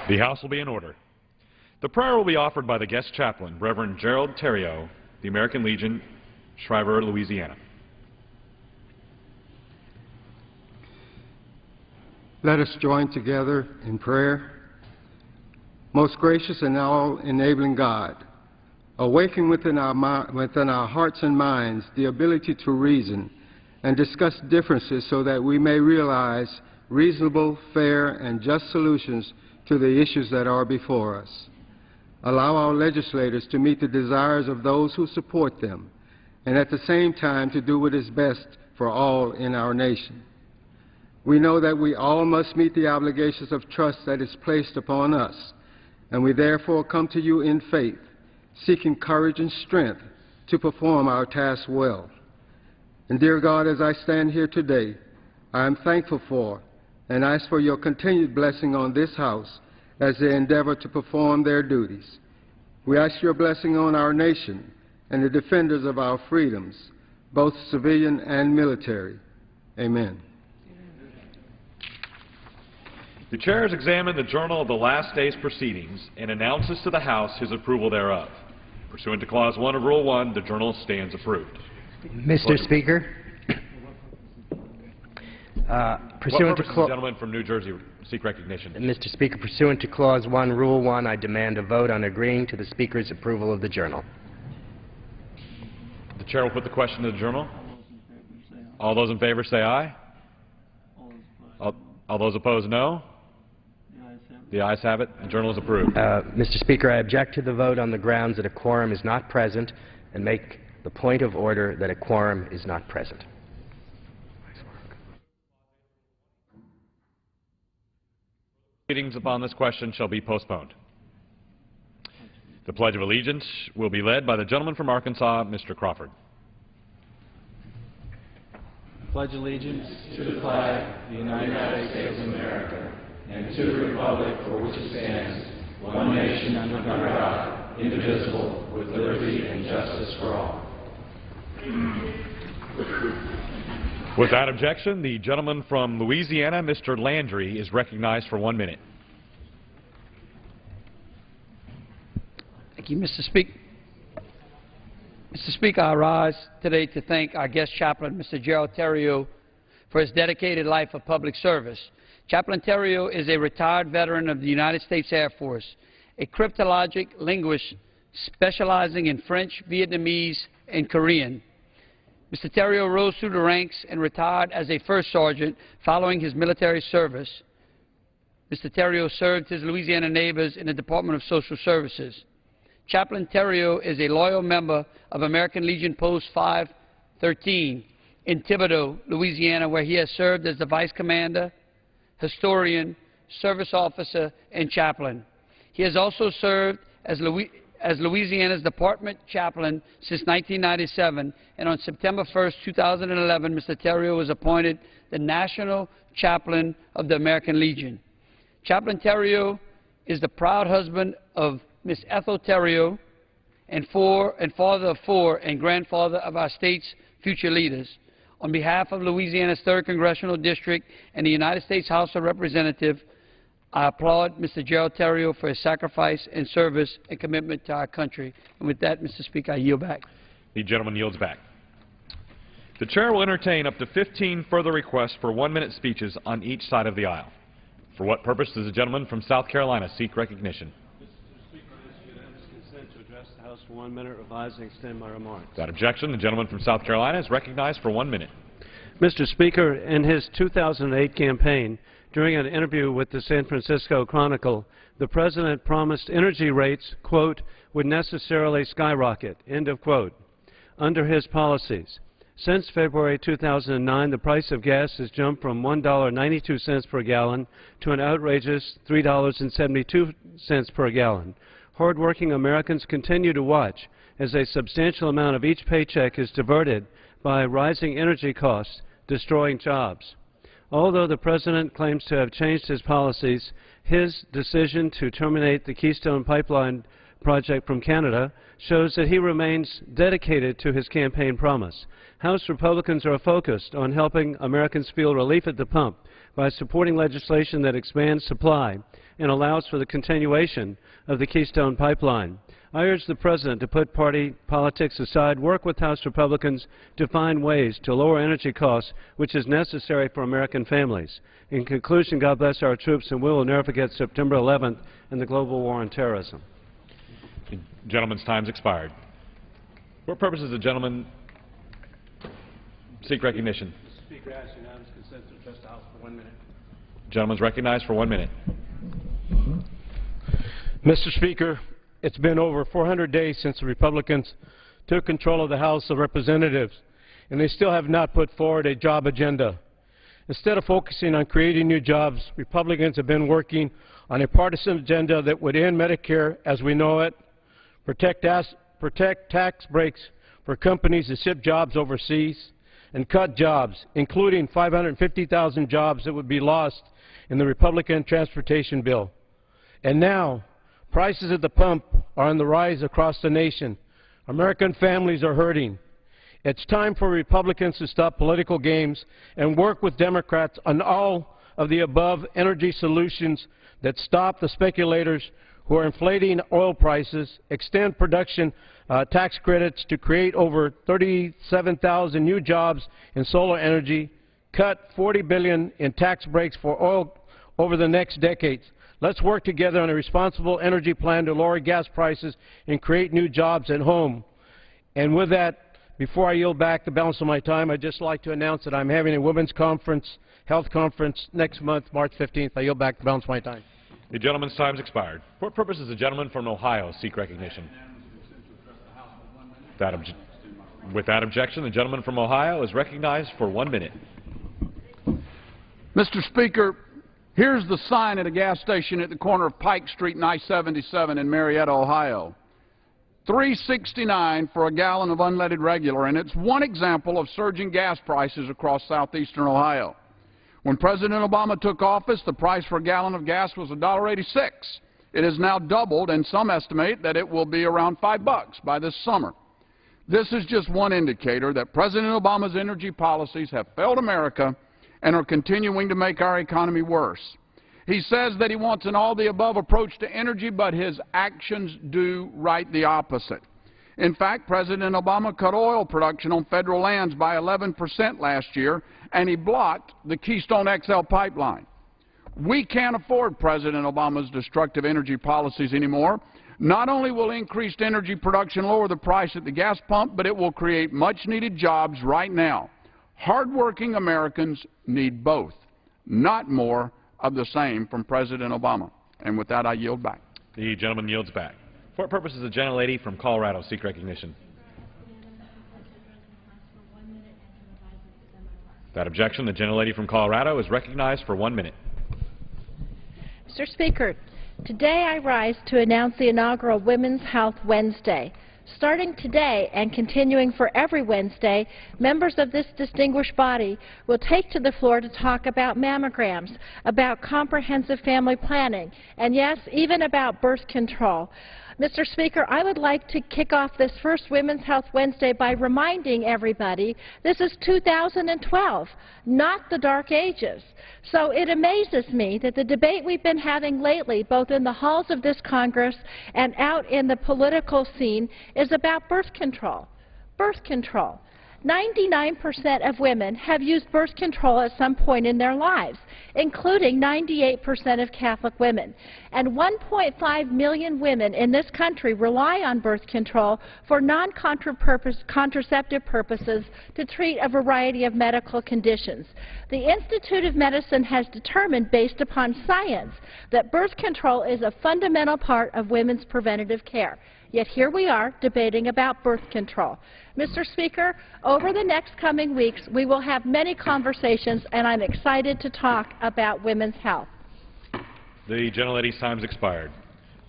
The House will be in order. The prayer will be offered by the guest chaplain, Reverend Gerald Theriault, the American Legion, Shriver, Louisiana. Let us join together in prayer. Most gracious and all-enabling God, awaken within our hearts and minds the ability to reason and discuss differences so that we may realize reasonable, fair, and just solutions to the issues that are before us. Allow our legislators to meet the desires of those who support them, and at the same time to do what is best for all in our nation. We know that we all must meet the obligations of trust that is placed upon us, and we therefore come to you in faith, seeking courage and strength to perform our task well. And dear God, as I stand here today, I am thankful for and ask for your continued blessing on this House as they endeavor to perform their duties. We ask your blessing on our nation and the defenders of our freedoms, both civilian and military. Amen. The Chair has examined the journal of the last day's proceedings and announces to the House his approval thereof. Pursuant to Clause 1 of Rule 1, the journal stands approved. Mr. Speaker, pursuant to the gentleman from New Jersey seek recognition. Mr. Speaker, pursuant to Clause 1, Rule 1, I demand a vote on agreeing to the Speaker's approval of the journal. The Chair will put the question to the journal. All those in favor say aye. All those opposed, no. The ayes have it. The journal is approved. Mr. Speaker, I object to the vote on the grounds that a quorum is not present and make the point of order that a quorum is not present. Proceedings upon this question shall be postponed. The Pledge of Allegiance will be led by the gentleman from Arkansas, Mr. Crawford. Pledge allegiance to the flag of the United States of America and to the republic for which it stands, one nation under God, indivisible, with liberty and justice for all. Without objection, the gentleman from Louisiana, Mr. Landry, is recognized for 1 minute. Thank you, Mr. Speaker. Mr. Speaker, I rise today to thank our guest chaplain, Mr. Gerald Theriault, for his dedicated life of public service. Chaplain Theriault is a retired veteran of the United States Air Force, a cryptologic linguist specializing in French, Vietnamese, and Korean. Mr. Theriault rose through the ranks and retired as a first sergeant following his military service. Mr. Theriault served his Louisiana neighbors in the Department of Social Services. Chaplain Theriault is a loyal member of American Legion Post 513 in Thibodaux, Louisiana, where he has served as the vice commander, historian, service officer, and chaplain. He has also served as Louisiana's department chaplain since 1997, and on September 1st, 2011, Mr. Theriault was appointed the National Chaplain of the American Legion. Chaplain Theriault is the proud husband of Miss Ethel Theriault and father of 4 and grandfather of our state's future leaders. On behalf of Louisiana's 3rd Congressional District and the United States House of Representatives, I applaud Mr. Gerald Theriault for his sacrifice and service and commitment to our country. And with that, Mr. Speaker, I yield back. The gentleman yields back. The Chair will entertain up to 15 further requests for 1-minute speeches on each side of the aisle. For what purpose does the gentleman from South Carolina seek recognition? House for 1 minute, revise and extend my remarks. Without objection, the gentleman from South Carolina is recognized for 1 minute. Mr. Speaker, in his 2008 campaign, during an interview with the San Francisco Chronicle, the President promised energy rates, quote, would necessarily skyrocket, end of quote, under his policies. Since February 2009, the price of gas has jumped from $1.92 per gallon to an outrageous $3.72 per gallon. Hard-working Americans continue to watch as a substantial amount of each paycheck is diverted by rising energy costs, destroying jobs. Although the President claims to have changed his policies, his decision to terminate the Keystone Pipeline project from Canada shows that he remains dedicated to his campaign promise. House Republicans are focused on helping Americans feel relief at the pump by supporting legislation that expands supply and allows for the continuation of the Keystone Pipeline. I urge the President to put party politics aside, work with House Republicans to find ways to lower energy costs, which is necessary for American families. In conclusion, God bless our troops, and we will never forget September 11th and the global war on terrorism. The gentleman's time's expired. For what purpose does the gentleman seek recognition? Mr. Speaker, I ask unanimous consent to address the House for 1 minute. Gentleman's recognized for 1 minute. Mr. Speaker, it's been over 400 days since the Republicans took control of the House of Representatives, and they still have not put forward a job agenda. Instead of focusing on creating new jobs, Republicans have been working on a partisan agenda that would end Medicare as we know it, protect tax breaks for companies that ship jobs overseas, and cut jobs, including 550,000 jobs that would be lost in the Republican transportation bill. And now, prices at the pump are on the rise across the nation. American families are hurting. It's time for Republicans to stop political games and work with Democrats on all of the above energy solutions that stop the speculators who are inflating oil prices, extend production tax credits to create over 37,000 new jobs in solar energy, cut $40 billion in tax breaks for oil over the next decades. Let's work together on a responsible energy plan to lower gas prices and create new jobs at home. And with that, before I yield back the balance of my time, I'd just like to announce that I'm having a women's conference, health conference, next month, March 15th. I yield back the balance of my time. The gentleman's time's expired. For what purpose does the gentleman from Ohio seek recognition? With that objection, the gentleman from Ohio is recognized for 1 minute. Mr. Speaker, here's the sign at a gas station at the corner of Pike Street and I-77 in Marietta, Ohio. $3.69 for a gallon of unleaded regular, and it's one example of surging gas prices across southeastern Ohio. When President Obama took office, the price for a gallon of gas was $1.86. It has now doubled, and some estimate that it will be around $5 by this summer. This is just one indicator that President Obama's energy policies have failed America and are continuing to make our economy worse. He says that he wants an all-the-above approach to energy, but his actions do right the opposite. In fact, President Obama cut oil production on federal lands by 11% last year, and he blocked the Keystone XL pipeline. We can't afford President Obama's destructive energy policies anymore. Not only will increased energy production lower the price at the gas pump, but it will create much-needed jobs right now. Hard-working Americans need both, not more of the same from President Obama. And with that, I yield back. The gentleman yields back. For what purpose does the gentlelady from Colorado seek recognition? That objection, the gentlelady from Colorado is recognized for 1 minute. Mr. Speaker, today I rise to announce the inaugural Women's Health Wednesday. Starting today and continuing for every Wednesday, members of this distinguished body will take to the floor to talk about mammograms, about comprehensive family planning, and yes, even about birth control. Mr. Speaker, I would like to kick off this first Women's Health Wednesday by reminding everybody this is 2012, not the Dark Ages. So it amazes me that the debate we've been having lately, both in the halls of this Congress and out in the political scene, is about birth control. Birth control. 99% of women have used birth control at some point in their lives, including 98% of Catholic women. And 1.5 million women in this country rely on birth control for non-contraceptive purposes to treat a variety of medical conditions. The Institute of Medicine has determined, based upon science, that birth control is a fundamental part of women's preventative care. Yet here we are debating about birth control. Mr. Speaker, over the next coming weeks, we will have many conversations, and I'm excited to talk about women's health. The gentlelady's time has expired.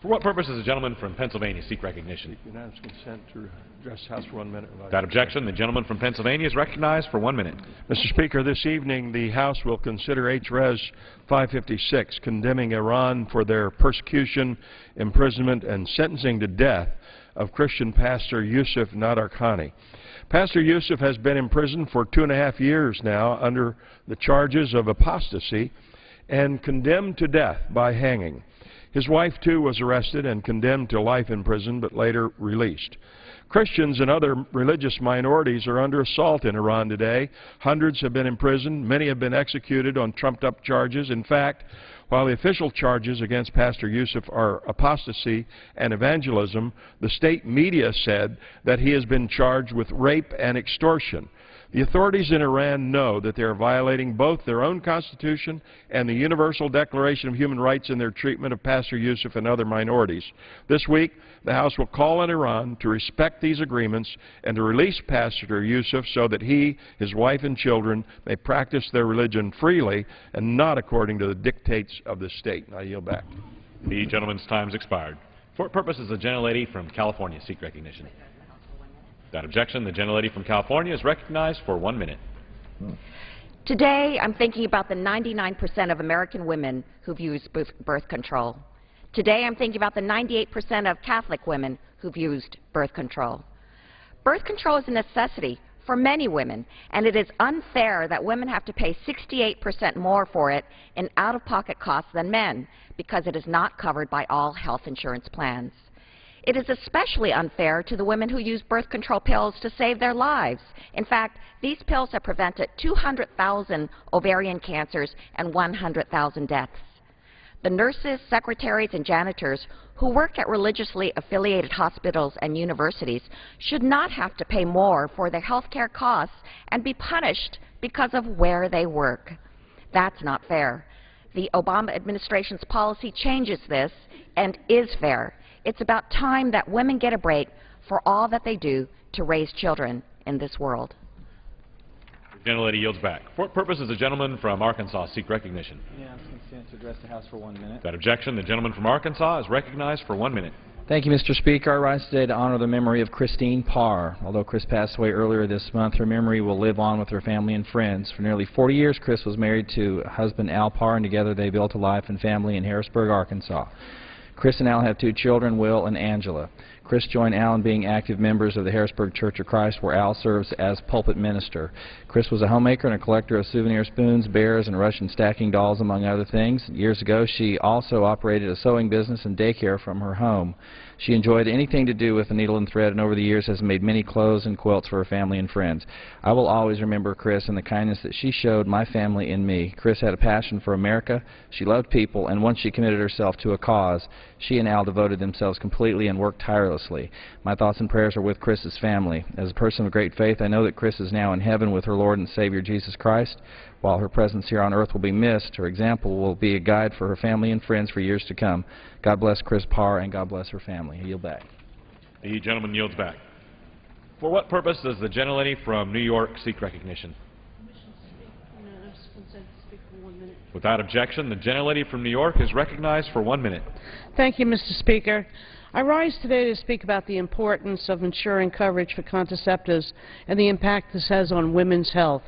For what purpose does the gentleman from Pennsylvania seek recognition? Unanimous consent to address the House for 1 minute. Without objection, the gentleman from Pennsylvania is recognized for 1 minute. Mr. Speaker, this evening the House will consider H.Res. 556, condemning Iran for their persecution, imprisonment, and sentencing to death of Christian pastor Youcef Nadarkhani. Pastor Youcef has been imprisoned for 2.5 years now under the charges of apostasy and condemned to death by hanging. His wife, too, was arrested and condemned to life in prison, but later released. Christians and other religious minorities are under assault in Iran today. Hundreds have been imprisoned. Many have been executed on trumped-up charges. In fact, while the official charges against Pastor Youcef are apostasy and evangelism, the state media said that he has been charged with rape and extortion. The authorities in Iran know that they are violating both their own constitution and the Universal Declaration of Human Rights in their treatment of Pastor Youcef and other minorities. This week, the House will call on Iran to respect these agreements and to release Pastor Youcef so that he, his wife, and children may practice their religion freely and not according to the dictates of the state. I yield back. The gentleman's time has expired. For what purpose does the gentlelady from California seek recognition? Without objection, the gentlelady from California is recognized for 1 minute. Today, I'm thinking about the 99% of American women who've used birth control. Today, I'm thinking about the 98% of Catholic women who've used birth control. Birth control is a necessity for many women, and it is unfair that women have to pay 68% more for it in out-of-pocket costs than men because it is not covered by all health insurance plans. It is especially unfair to the women who use birth control pills to save their lives. In fact, these pills have prevented 200,000 ovarian cancers and 100,000 deaths. The nurses, secretaries, and janitors who work at religiously affiliated hospitals and universities should not have to pay more for their health care costs and be punished because of where they work. That's not fair. The Obama administration's policy changes this and is fair. It's about time that women get a break for all that they do to raise children in this world. The gentlelady yields back. For what purpose does the gentleman from Arkansas seek recognition? Unanimous consent to address the House for 1 minute. Without objection, the gentleman from Arkansas is recognized for 1 minute. Thank you, Mr. Speaker. I rise today to honor the memory of Christine Parr. Although Chris passed away earlier this month, her memory will live on with her family and friends. For nearly 40 years, Chris was married to husband Al Parr, and together they built a life and family in Harrisburg, Arkansas. Chris and Al have 2 children, Will and Angela. Chris joined Al in being active members of the Harrisburg Church of Christ, where Al serves as pulpit minister. Chris was a homemaker and a collector of souvenir spoons, bears, and Russian stacking dolls, among other things. Years ago, she also operated a sewing business and daycare from her home. She enjoyed anything to do with the needle and thread, and over the years has made many clothes and quilts for her family and friends. I will always remember Chris and the kindness that she showed my family and me. Chris had a passion for America. She loved people, and once she committed herself to a cause, she and Al devoted themselves completely and worked tirelessly. My thoughts and prayers are with Chris's family. As a person of great faith, I know that Chris is now in heaven with her Lord and Savior Jesus Christ. While her presence here on earth will be missed, her example will be a guide for her family and friends for years to come. God bless Chris Parr, and God bless her family. I yield back. The gentleman yields back. For what purpose does the gentlelady from New York seek recognition? Without objection, the gentlelady from New York is recognized for 1 minute. Thank you, Mr. Speaker. I rise today to speak about the importance of ensuring coverage for contraceptives and the impact this has on women's health.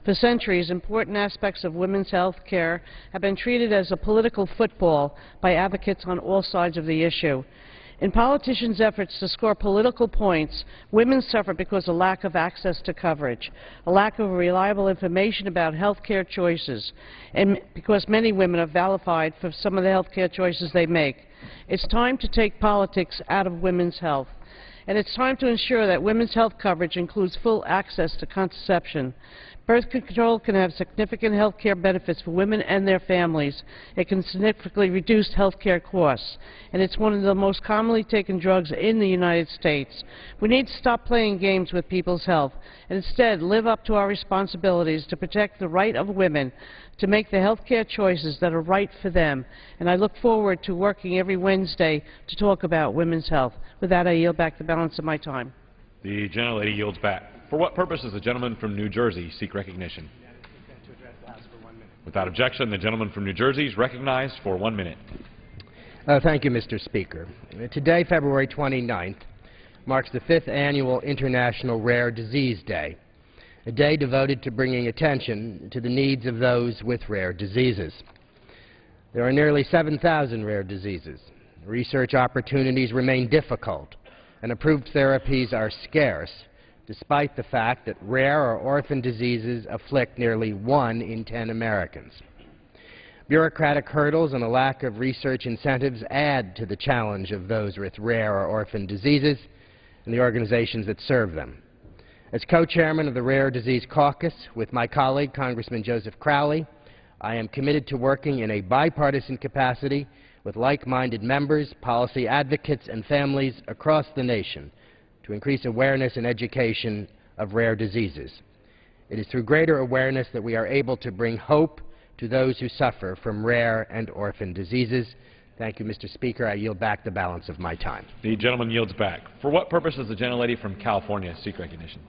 For centuries, important aspects of women's health care have been treated as a political football by advocates on all sides of the issue. In politicians' efforts to score political points, women suffer because of lack of access to coverage, a lack of reliable information about health care choices, and because many women are vilified for some of the health care choices they make. It's time to take politics out of women's health, and it's time to ensure that women's health coverage includes full access to contraception. Birth control can have significant health care benefits for women and their families. It can significantly reduce health care costs, and it's one of the most commonly taken drugs in the United States. We need to stop playing games with people's health and instead live up to our responsibilities to protect the right of women to make the health care choices that are right for them. And I look forward to working every Wednesday to talk about women's health. With that, I yield back the balance of my time. The gentlelady yields back. For what purpose does the gentleman from New Jersey seek recognition? Without objection, the gentleman from New Jersey is recognized for 1 minute. Thank you, Mr. Speaker. Today, February 29th, marks the 5th Annual International Rare Disease Day, a day devoted to bringing attention to the needs of those with rare diseases. There are nearly 7,000 rare diseases. Research opportunities remain difficult, and approved therapies are scarce, despite the fact that rare or orphan diseases afflict nearly 1 in 10 Americans. Bureaucratic hurdles and a lack of research incentives add to the challenge of those with rare or orphan diseases and the organizations that serve them. As co-chairman of the Rare Disease Caucus with my colleague, Congressman Joseph Crowley, I am committed to working in a bipartisan capacity with like-minded members, policy advocates, and families across the nation to increase awareness and education of rare diseases. It is through greater awareness that we are able to bring hope to those who suffer from rare and orphan diseases. Thank you, Mr. Speaker. I yield back the balance of my time. The gentleman yields back. For what purpose does the gentlelady from California seek recognition?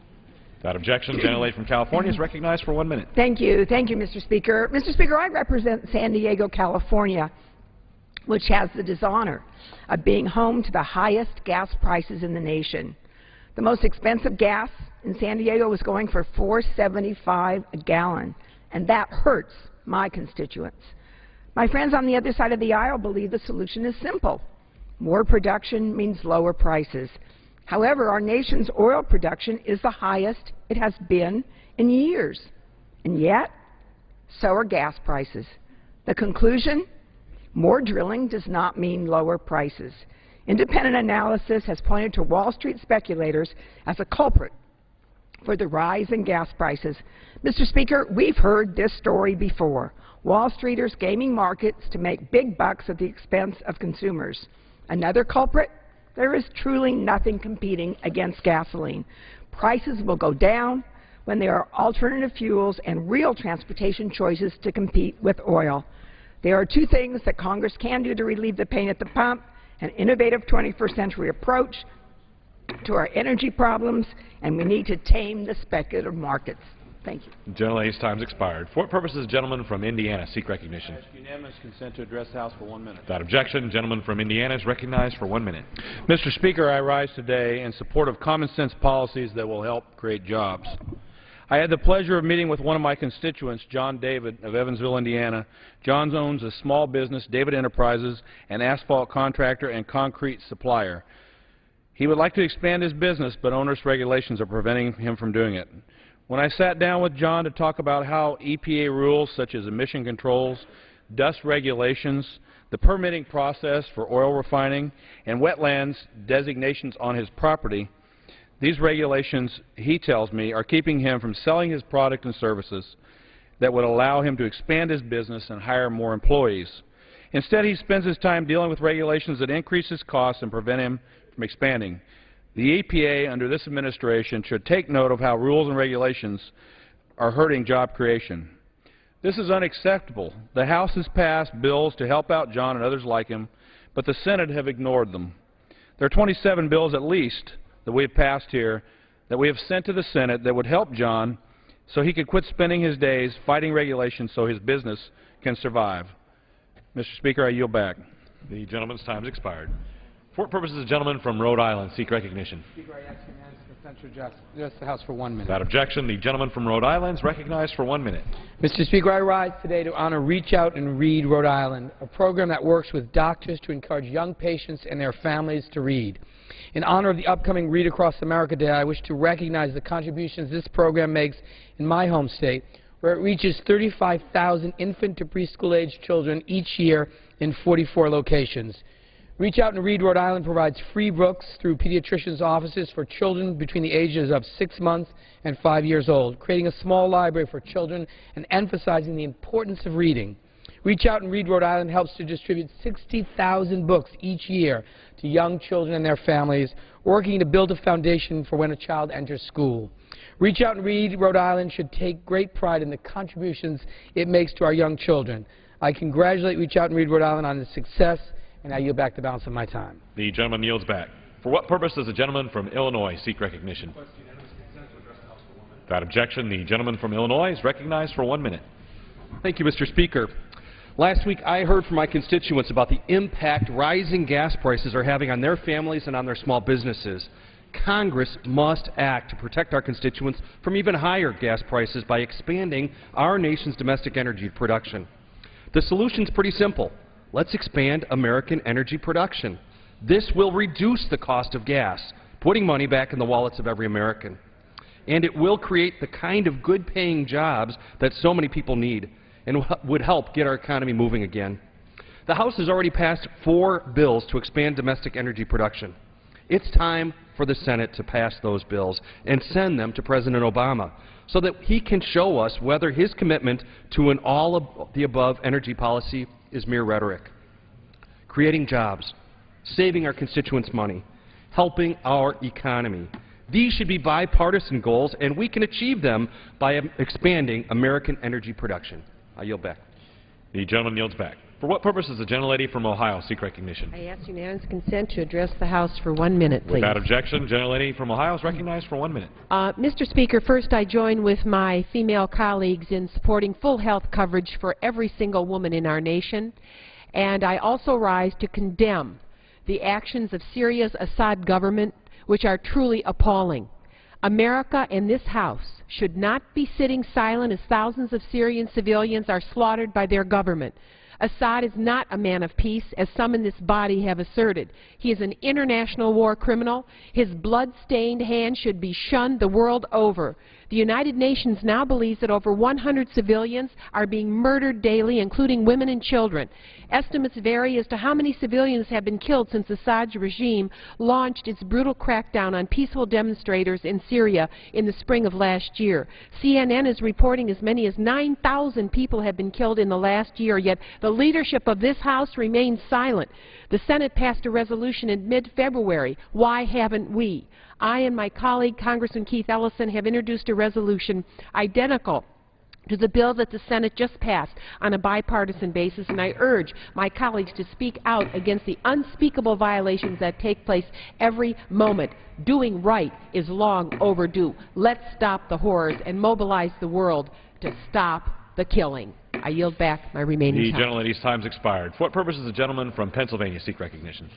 Without objection, the gentlelady from California is recognized for 1 minute. Thank you. Thank you, Mr. Speaker. Mr. Speaker, I represent San Diego, California, which has the dishonor of being home to the highest gas prices in the nation. The most expensive gas in San Diego was going for $4.75 a gallon, and that hurts my constituents. My friends on the other side of the aisle believe the solution is simple. More production means lower prices. However, our nation's oil production is the highest it has been in years, and yet, so are gas prices. The conclusion? More drilling does not mean lower prices. Independent analysis has pointed to Wall Street speculators as a culprit for the rise in gas prices. Mr. Speaker, we've heard this story before. Wall Streeters gaming markets to make big bucks at the expense of consumers. Another culprit? There is truly nothing competing against gasoline. Prices will go down when there are alternative fuels and real transportation choices to compete with oil. There are 2 things that Congress can do to relieve the pain at the pump: an innovative 21st century approach to our energy problems, and we need to tame the speculative markets. Thank you. The gentlelady's time has expired. For what purpose does the gentleman from Indiana seek recognition? Unanimous consent to address the House for 1 minute. Without objection, the gentleman from Indiana is recognized for 1 minute. Mr. Speaker, I rise today in support of common sense policies that will help create jobs. I had the pleasure of meeting with one of my constituents, John David of Evansville, Indiana. John owns a small business, David Enterprises, an asphalt contractor and concrete supplier. He would like to expand his business, but onerous regulations are preventing him from doing it. When I sat down with John to talk about how EPA rules such as emission controls, dust regulations, the permitting process for oil refining, and wetlands designations on his property, these regulations, he tells me, are keeping him from selling his product and services that would allow him to expand his business and hire more employees. Instead, he spends his time dealing with regulations that increase his costs and prevent him from expanding. The EPA, under this administration, should take note of how rules and regulations are hurting job creation. This is unacceptable. The House has passed bills to help out John and others like him, but the Senate have ignored them. There are 27 bills at least that we have passed here that we have sent to the Senate that would help John so he could quit spending his days fighting regulations so his business can survive. Mr. Speaker, I yield back. The gentleman's time has expired. For what purpose does the gentleman from Rhode Island seek recognition? Speaker, I ask unanimous consent to address the House for 1 minute. Without objection, the gentleman from Rhode Island is recognized for 1 minute. Mr. Speaker, I rise today to honor Reach Out and Read Rhode Island, a program that works with doctors to encourage young patients and their families to read. In honor of the upcoming Read Across America Day, I wish to recognize the contributions this program makes in my home state, where it reaches 35,000 infant to preschool-age children each year in 44 locations. Reach Out and Read Rhode Island provides free books through pediatricians' offices for children between the ages of 6 months and 5 years old, creating a small library for children and emphasizing the importance of reading. Reach Out and Read Rhode Island helps to distribute 60,000 books each year to young children and their families, working to build a foundation for when a child enters school. Reach Out and Read Rhode Island should take great pride in the contributions it makes to our young children. I congratulate Reach Out and Read Rhode Island on its success, and I yield back the balance of my time. The gentleman yields back. For what purpose does the gentleman from Illinois seek recognition? Without objection, the gentleman from Illinois is recognized for 1 minute. Thank you, Mr. Speaker. Last week, I heard from my constituents about the impact rising gas prices are having on their families and on their small businesses. Congress must act to protect our constituents from even higher gas prices by expanding our nation's domestic energy production. The solution's pretty simple. Let's expand American energy production. This will reduce the cost of gas, putting money back in the wallets of every American. And it will create the kind of good-paying jobs that so many people need and would help get our economy moving again. The House has already passed 4 bills to expand domestic energy production. It's time for the Senate to pass those bills and send them to President Obama so that he can show us whether his commitment to an all-of-the-above energy policy is mere rhetoric. Creating jobs, saving our constituents money, helping our economy. These should be bipartisan goals, and we can achieve them by expanding American energy production. I yield back. The gentleman yields back. For what purpose does the gentlelady from Ohio seek recognition? I ask unanimous consent to address the House for 1 minute, please. Without objection, gentlelady from Ohio is recognized for 1 minute. Mr. Speaker, first I join with my female colleagues in supporting full health coverage for every single woman in our nation, and I also rise to condemn the actions of Syria's Assad government, which are truly appalling. America and this House should not be sitting silent as thousands of Syrian civilians are slaughtered by their government. Assad is not a man of peace, as some in this body have asserted. He is an international war criminal. His blood-stained hand should be shunned the world over. The United Nations now believes that over 100 civilians are being murdered daily, including women and children. Estimates vary as to how many civilians have been killed since Assad's regime launched its brutal crackdown on peaceful demonstrators in Syria in the spring of last year. CNN is reporting as many as 9,000 people have been killed in the last year, yet the leadership of this House remains silent. The Senate passed a resolution in mid-February. Why haven't we? I and my colleague, Congressman Keith Ellison, have introduced a resolution identical to the bill that the Senate just passed on a bipartisan basis, and I urge my colleagues to speak out against the unspeakable violations that take place every moment. Doing right is long overdue. Let's stop the horrors and mobilize the world to stop the killing. I yield back my remaining time. The gentlelady's time's expired. For what purpose does the gentleman from Pennsylvania seek recognition?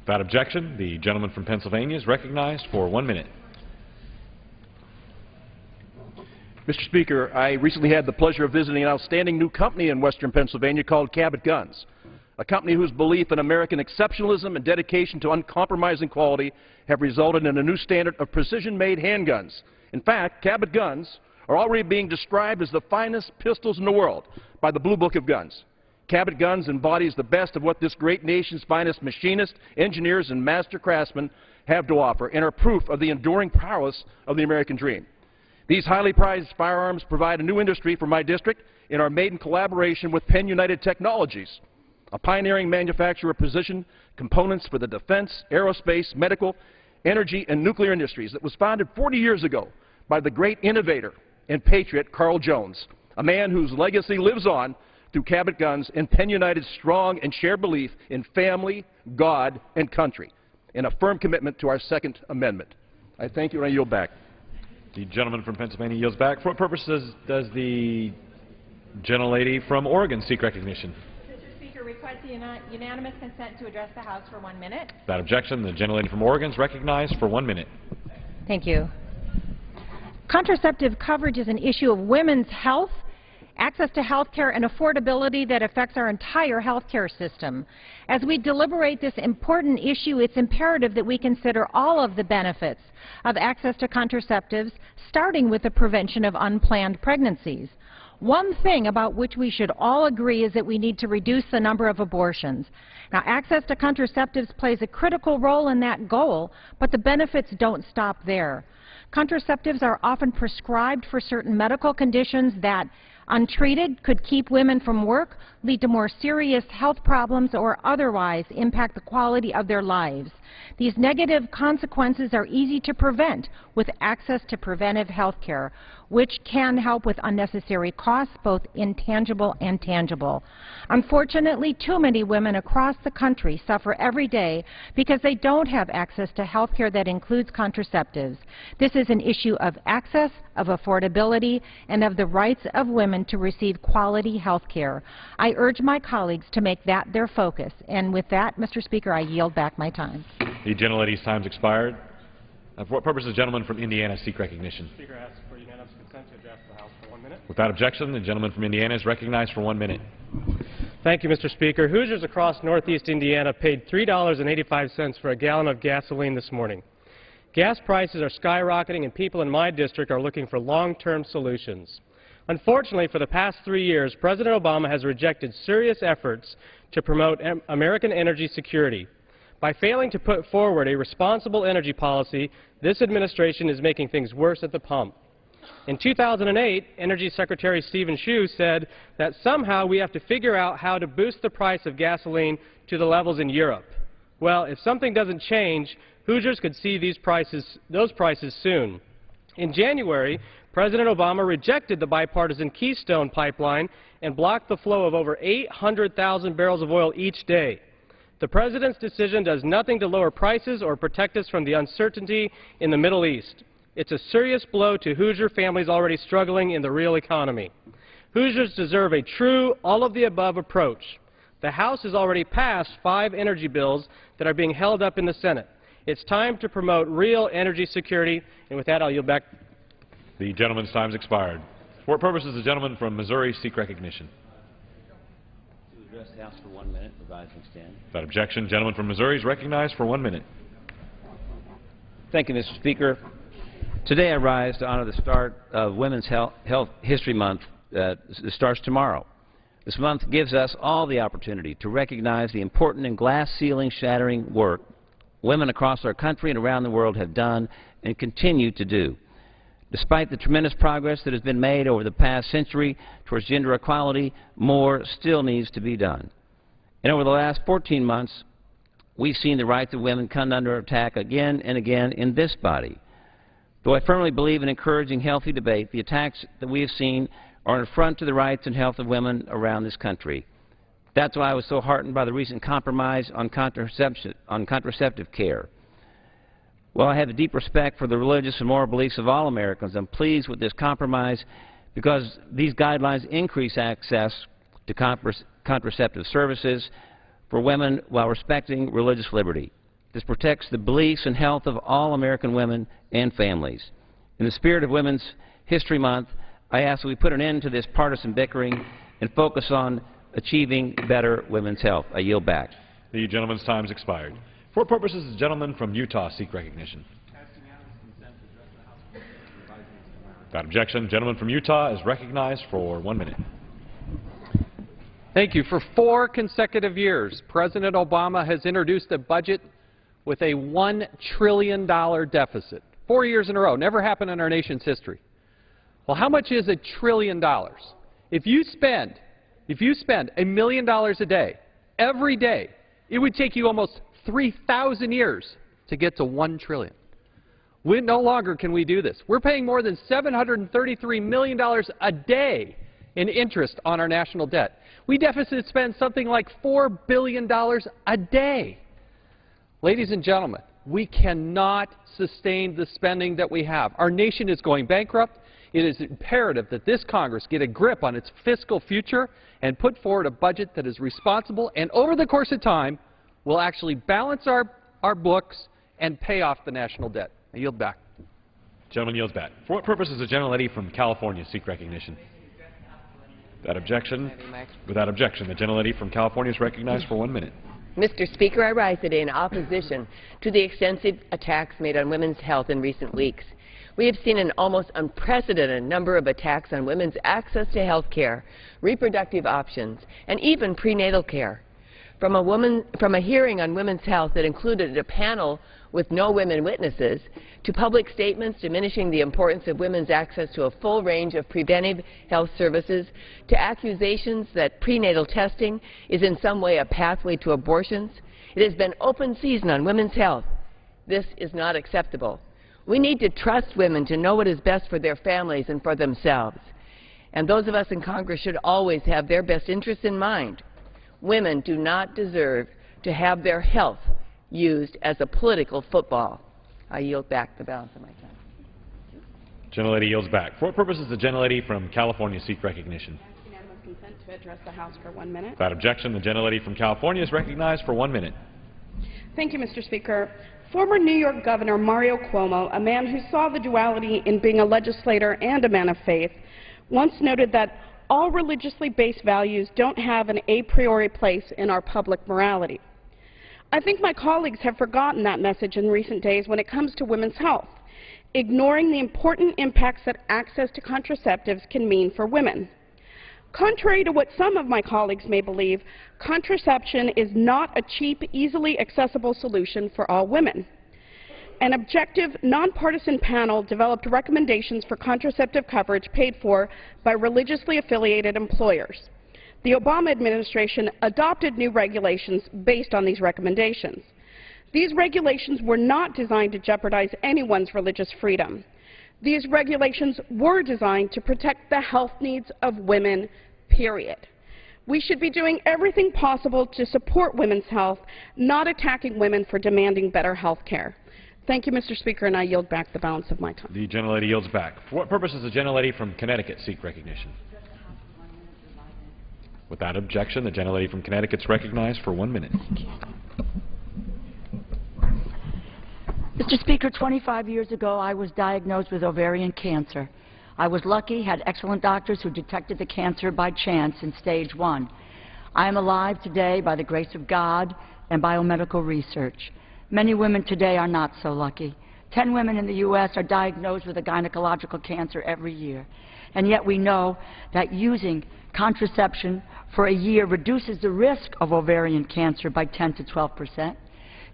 Without objection, the gentleman from Pennsylvania is recognized for 1 minute. Mr. Speaker, I recently had the pleasure of visiting an outstanding new company in western Pennsylvania called Cabot Guns, a company whose belief in American exceptionalism and dedication to uncompromising quality have resulted in a new standard of precision-made handguns. In fact, Cabot Guns are already being described as the finest pistols in the world by the Blue Book of Guns. Cabot Guns embodies the best of what this great nation's finest machinists, engineers, and master craftsmen have to offer and are proof of the enduring prowess of the American dream. These highly prized firearms provide a new industry for my district and are made in collaboration with Penn United Technologies, a pioneering manufacturer of precision components for the defense, aerospace, medical, energy, and nuclear industries that was founded 40 years ago by the great innovator and patriot Carl Jones, a man whose legacy lives on through Cabot Guns and Penn United's strong and shared belief in family, God, and country, and a firm commitment to our Second Amendment. I thank you, and I yield back. The gentleman from Pennsylvania yields back. For what purpose does the gentlelady from Oregon seek recognition? Mr. Speaker, request the unanimous consent to address the House for 1 minute. Without objection, the gentlelady from Oregon is recognized for 1 minute. Thank you. Contraceptive coverage is an issue of women's health, access to health care, and affordability that affects our entire health care system. As we deliberate this important issue, it's imperative that we consider all of the benefits of access to contraceptives, starting with the prevention of unplanned pregnancies. One thing about which we should all agree is that we need to reduce the number of abortions. Now, access to contraceptives plays a critical role in that goal, but the benefits don't stop there. Contraceptives are often prescribed for certain medical conditions that, untreated, could keep women from work, lead to more serious health problems or otherwise impact the quality of their lives. These negative consequences are easy to prevent with access to preventive health care, which can help with unnecessary costs, both intangible and tangible. Unfortunately, too many women across the country suffer every day because they don't have access to health care that includes contraceptives. This is an issue of access, of affordability, and of the rights of women to receive quality health care. I urge my colleagues to make that their focus. And with that, Mr. Speaker, I yield back my time. The gentlelady's time's expired. For what purpose does the gentleman from Indiana seek recognition? Speaker asks for unanimous consent to address the House for 1 minute. Without objection, the gentleman from Indiana is recognized for 1 minute. Thank you, Mr. Speaker. Hoosiers across northeast Indiana paid $3.85 for a gallon of gasoline this morning. Gas prices are skyrocketing, and people in my district are looking for long-term solutions. Unfortunately, for the past 3 years, President Obama has rejected serious efforts to promote American energy security. By failing to put forward a responsible energy policy, this administration is making things worse at the pump. In 2008, Energy Secretary Eshoo said that somehow we have to figure out how to boost the price of gasoline to the levels in Europe. Well, if something doesn't change, Hoosiers could see those prices soon. In January, President Obama rejected the bipartisan Keystone pipeline and blocked the flow of over 800,000 barrels of oil each day. The President's decision does nothing to lower prices or protect us from the uncertainty in the Middle East. It's a serious blow to Hoosier families already struggling in the real economy. Hoosiers deserve a true, all-of-the-above approach. The House has already passed 5 energy bills that are being held up in the Senate. It's time to promote real energy security, and with that, I'll yield back. The gentleman's time's expired. For what purpose does the gentleman from Missouri seek recognition? To address the House for 1 minute, revise and extend. Without objection, the gentleman from Missouri is recognized for 1 minute. Thank you, Mr. Speaker. Today I rise to honor the start of Women's Health History Month that starts tomorrow. This month gives us all the opportunity to recognize the important and glass-ceiling-shattering work women across our country and around the world have done and continue to do. Despite the tremendous progress that has been made over the past century towards gender equality, more still needs to be done. And over the last 14 months, we've seen the rights of women come under attack again and again in this body. Though I firmly believe in encouraging healthy debate, the attacks that we have seen are an affront to the rights and health of women around this country. That's why I was so heartened by the recent compromise on contraceptive care. While I have a deep respect for the religious and moral beliefs of all Americans, I'm pleased with this compromise because these guidelines increase access to contraceptive services for women while respecting religious liberty. This protects the beliefs and health of all American women and families. In the spirit of Women's History Month, I ask that we put an end to this partisan bickering and focus on achieving better women's health. I yield back. The gentleman's time has expired. For what purpose does the gentleman from Utah seek recognition? Without objection, the gentleman from Utah is recognized for 1 minute. Thank you. For 4 consecutive years, President Obama has introduced a budget with a $1 trillion deficit. 4 years in a row. Never happened in our nation's history. Well, how much is $1 trillion? If you spend $1 million a day, every day, it would take you almost 3,000 years to get to $1 trillion. No longer can we do this. We're paying more than $733 million a day in interest on our national debt. We deficit spend something like $4 billion a day. Ladies and gentlemen, we cannot sustain the spending that we have. Our nation is going bankrupt. It is imperative that this Congress get a grip on its fiscal future and put forward a budget that is responsible and over the course of time will actually balance our books and pay off the national debt. I yield back. Gentleman yields back. For what purpose does the gentlelady from California seek recognition? Without objection, the gentlelady from California is recognized for 1 minute. Mr. Speaker, I rise today in opposition to the extensive attacks made on women's health in recent weeks. We have seen an almost unprecedented number of attacks on women's access to health care, reproductive options, and even prenatal care. From a hearing on women's health that included a panel with no women witnesses, to public statements diminishing the importance of women's access to a full range of preventive health services, to accusations that prenatal testing is in some way a pathway to abortions. It has been open season on women's health. This is not acceptable. We need to trust women to know what is best for their families and for themselves. And those of us in Congress should always have their best interests in mind. Women do not deserve to have their health used as a political football. I yield back the balance of my time. Gentlelady yields back. For what purpose does the gentlelady from California seek recognition? Unanimous consent to address the House for 1 minute. Without objection, the gentlelady from California is recognized for 1 minute. Thank you, Mr. Speaker. Former New York Governor Mario Cuomo, a man who saw the duality in being a legislator and a man of faith, once noted that all religiously based values don't have an a priori place in our public morality. I think my colleagues have forgotten that message in recent days when it comes to women's health, ignoring the important impacts that access to contraceptives can mean for women. Contrary to what some of my colleagues may believe, contraception is not a cheap, easily accessible solution for all women. An objective, nonpartisan panel developed recommendations for contraceptive coverage paid for by religiously affiliated employers. The Obama administration adopted new regulations based on these recommendations. These regulations were not designed to jeopardize anyone's religious freedom. These regulations were designed to protect the health needs of women, period. We should be doing everything possible to support women's health, not attacking women for demanding better health care. Thank you, Mr. Speaker, and I yield back the balance of my time. The gentlelady yields back. For what purpose does the gentlelady from Connecticut seek recognition? Without objection, the gentlelady from Connecticut is recognized for 1 minute. Mr. Speaker, 25 years ago, I was diagnosed with ovarian cancer. I was lucky, had excellent doctors who detected the cancer by chance in stage 1. I am alive today by the grace of God and biomedical research. Many women today are not so lucky. 10 women in the U.S. are diagnosed with a gynecological cancer every year. And yet we know that using contraception for a year reduces the risk of ovarian cancer by 10 to 12%.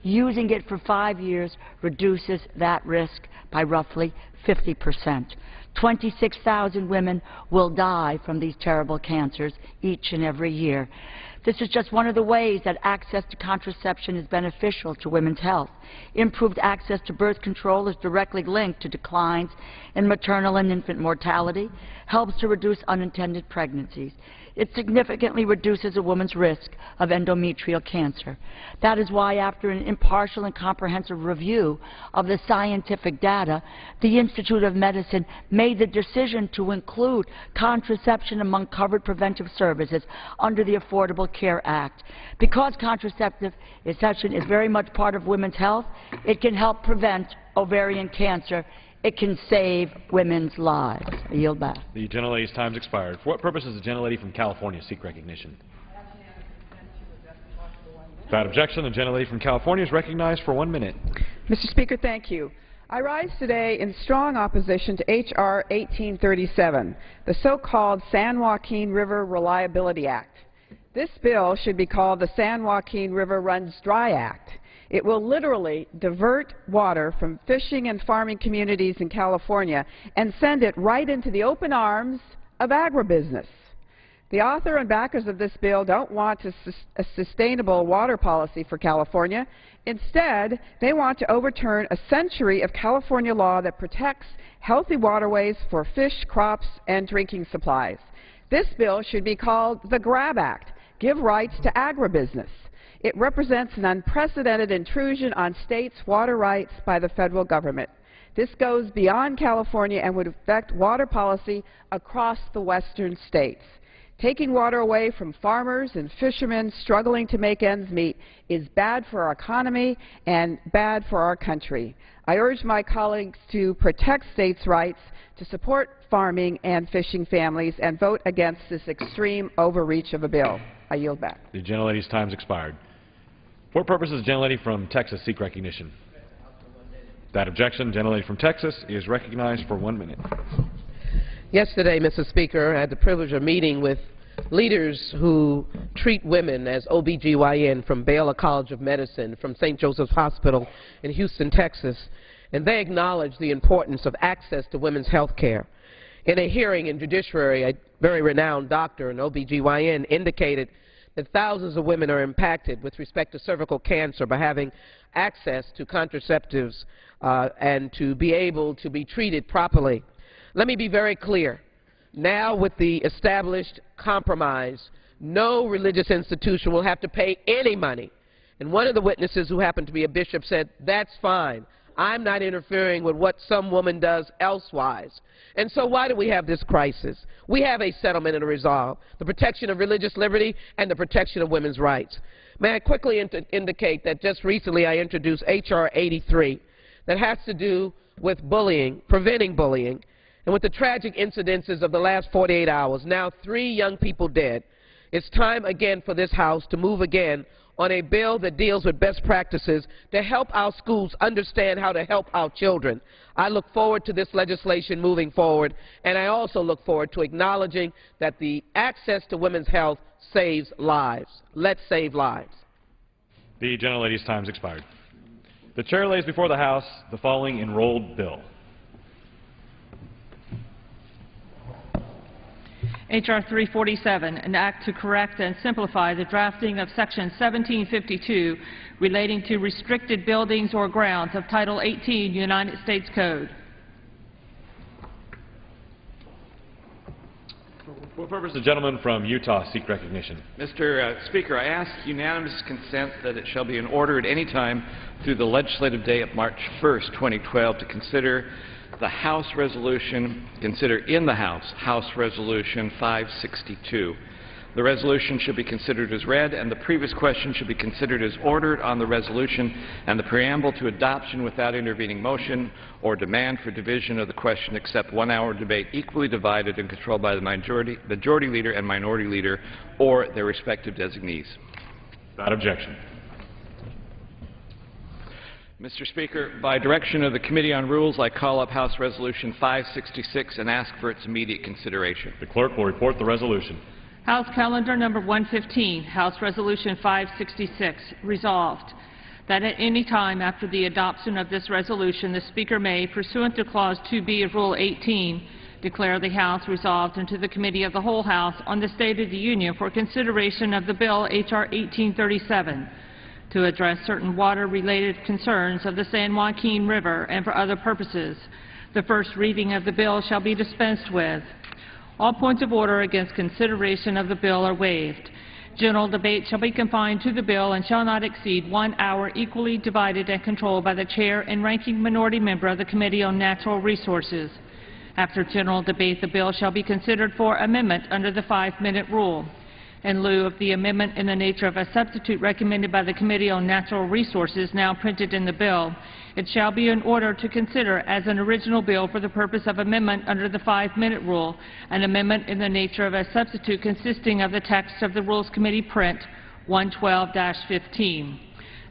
Using it for 5 years reduces that risk by roughly 50%. 26,000 women will die from these terrible cancers each and every year. This is just one of the ways that access to contraception is beneficial to women's health. Improved access to birth control is directly linked to declines in maternal and infant mortality, helps to reduce unintended pregnancies. It significantly reduces a woman's risk of endometrial cancer. That is why, after an impartial and comprehensive review of the scientific data, the Institute of Medicine made the decision to include contraception among covered preventive services under the Affordable Care Act. Because contraceptive is very much part of women's health, it can help prevent ovarian cancer. It can save women's lives. I yield back. The gentlelady's time has expired. For what purpose does the gentlelady from California seek recognition? Without objection, the gentlelady from California is recognized for 1 minute. Mr. Speaker, thank you. I rise today in strong opposition to H.R. 1837, the so-called San Joaquin River Reliability Act. This bill should be called the San Joaquin River Runs Dry Act. It will literally divert water from fishing and farming communities in California and send it right into the open arms of agribusiness. The author and backers of this bill don't want a sustainable water policy for California. Instead, they want to overturn a century of California law that protects healthy waterways for fish, crops, and drinking supplies. This bill should be called the GRAB Act, Give Rights to Agribusiness. It represents an unprecedented intrusion on states' water rights by the federal government. This goes beyond California and would affect water policy across the western states. Taking water away from farmers and fishermen struggling to make ends meet is bad for our economy and bad for our country. I urge my colleagues to protect states' rights, to support farming and fishing families, and vote against this extreme overreach of a bill. I yield back. The gentlelady's time has expired. For what purpose does the gentlelady from Texas seek recognition? Without objection, the gentlelady from Texas is recognized for 1 minute. Yesterday, Mr. Speaker, I had the privilege of meeting with leaders who treat women as OBGYN from Baylor College of Medicine, from St. Joseph's Hospital in Houston, Texas, and they acknowledge the importance of access to women's health care. In a hearing in judiciary, a very renowned doctor, an OBGYN, indicated that thousands of women are impacted with respect to cervical cancer by having access to contraceptives and to be able to be treated properly. Let me be very clear. Now, with the established compromise, no religious institution will have to pay any money. And one of the witnesses, who happened to be a bishop, said, "That's fine. I'm not interfering with what some woman does elsewise." And so why do we have this crisis? We have a settlement and a resolve, the protection of religious liberty and the protection of women's rights. May I quickly indicate that just recently I introduced H.R. 83 that has to do with bullying, preventing bullying, and with the tragic incidences of the last 48 hours, now 3 young people dead. It's time again for this House to move again on a bill that deals with best practices to help our schools understand how to help our children. I look forward to this legislation moving forward, and I also look forward to acknowledging that the access to women's health saves lives. Let's save lives. The gentlelady's time has expired. The chair lays before the House the following enrolled bill. H.R. 347, an act to correct and simplify the drafting of Section 1752 relating to restricted buildings or grounds of Title 18 United States Code. For what purpose the gentleman from Utah seek recognition? Mr. Speaker, I ask unanimous consent that it shall be in order at any time through the legislative day of March 1st, 2012 to consider the House Resolution, House Resolution 562. The resolution should be considered as read, and the previous question should be considered as ordered on the resolution, and the preamble to adoption without intervening motion or demand for division of the question except 1 hour debate equally divided and controlled by the majority leader and minority leader or their respective designees. Without objection. Mr. Speaker, by direction of the Committee on Rules, I call up House Resolution 566 and ask for its immediate consideration. The clerk will report the resolution. House Calendar Number 115, House Resolution 566, resolved that at any time after the adoption of this resolution, the Speaker may, pursuant to Clause 2B of Rule 18, declare the House resolved into the Committee of the Whole House on the State of the Union for consideration of the bill H.R. 1837, to address certain water-related concerns of the San Joaquin River and for other purposes. The first reading of the bill shall be dispensed with. All points of order against consideration of the bill are waived. General debate shall be confined to the bill and shall not exceed 1 hour, equally divided and controlled by the chair and ranking minority member of the Committee on Natural Resources. After general debate, the bill shall be considered for amendment under the 5-minute rule. In lieu of the amendment in the nature of a substitute recommended by the Committee on Natural Resources now printed in the bill, it shall be in order to consider as an original bill for the purpose of amendment under the 5-minute rule, an amendment in the nature of a substitute consisting of the text of the Rules Committee print 112-15.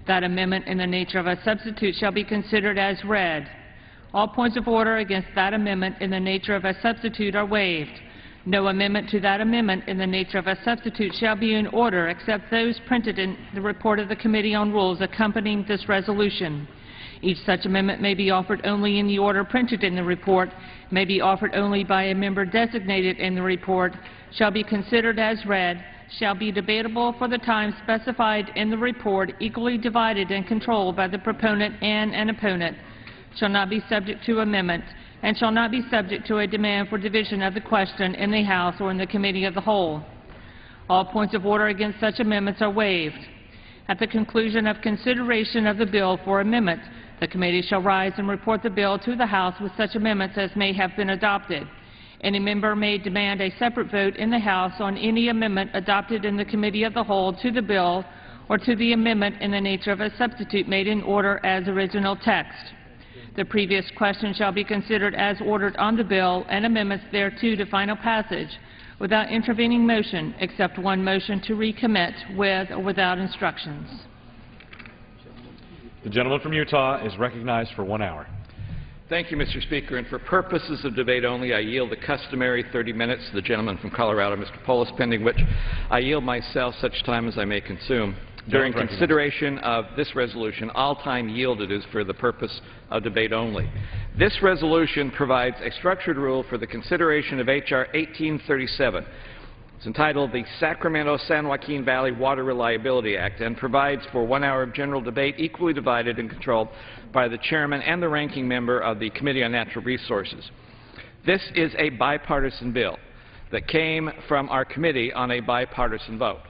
That amendment in the nature of a substitute shall be considered as read. All points of order against that amendment in the nature of a substitute are waived. No amendment to that amendment in the nature of a substitute shall be in order except those printed in the report of the Committee on Rules accompanying this resolution. Each such amendment may be offered only in the order printed in the report, may be offered only by a member designated in the report, shall be considered as read, shall be debatable for the time specified in the report, equally divided and controlled by the proponent and an opponent, shall not be subject to amendment, and shall not be subject to a demand for division of the question in the House or in the Committee of the Whole. All points of order against such amendments are waived. At the conclusion of consideration of the bill for amendment, the committee shall rise and report the bill to the House with such amendments as may have been adopted. Any member may demand a separate vote in the House on any amendment adopted in the Committee of the Whole to the bill or to the amendment in the nature of a substitute made in order as original text. The previous question shall be considered as ordered on the bill and amendments thereto to final passage without intervening motion, except one motion to recommit with or without instructions. The gentleman from Utah is recognized for 1 hour. Thank you, Mr. Speaker. And for purposes of debate only, I yield the customary 30 minutes to the gentleman from Colorado, Mr. Polis, pending which I yield myself such time as I may consume. During consideration of this resolution, all time yielded is for the purpose of debate only. This resolution provides a structured rule for the consideration of H.R. 1837. It's entitled the Sacramento-San Joaquin Valley Water Reliability Act and provides for 1 hour of general debate equally divided and controlled by the chairman and the ranking member of the Committee on Natural Resources. This is a bipartisan bill that came from our committee on a bipartisan vote.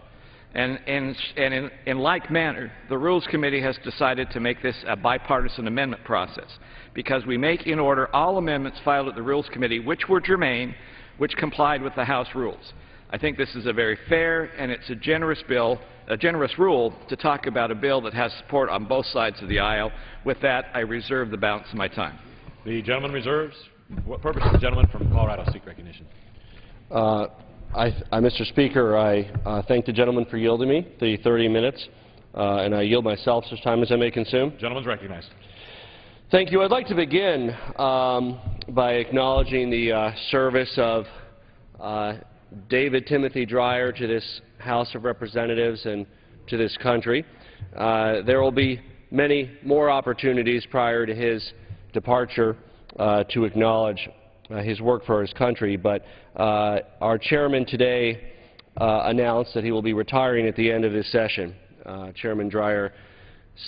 And in like manner, the Rules Committee has decided to make this a bipartisan amendment process because we make in order all amendments filed at the Rules Committee which were germane, which complied with the House rules. I think this is a very fair and it's a generous bill, a generous rule to talk about a bill that has support on both sides of the aisle. With that, I reserve the balance of my time. The gentleman reserves. What purpose does the gentleman from Colorado seek recognition? Mr. Speaker, I thank the gentleman for yielding me the 30 minutes, and I yield myself such time as I may consume. Gentleman's recognized. Thank you. I'd like to begin by acknowledging the service of David Timothy Dreyer to this House of Representatives and to this country. There will be many more opportunities prior to his departure to acknowledge his work for his country, but our chairman today announced that he will be retiring at the end of this session. Chairman Dreyer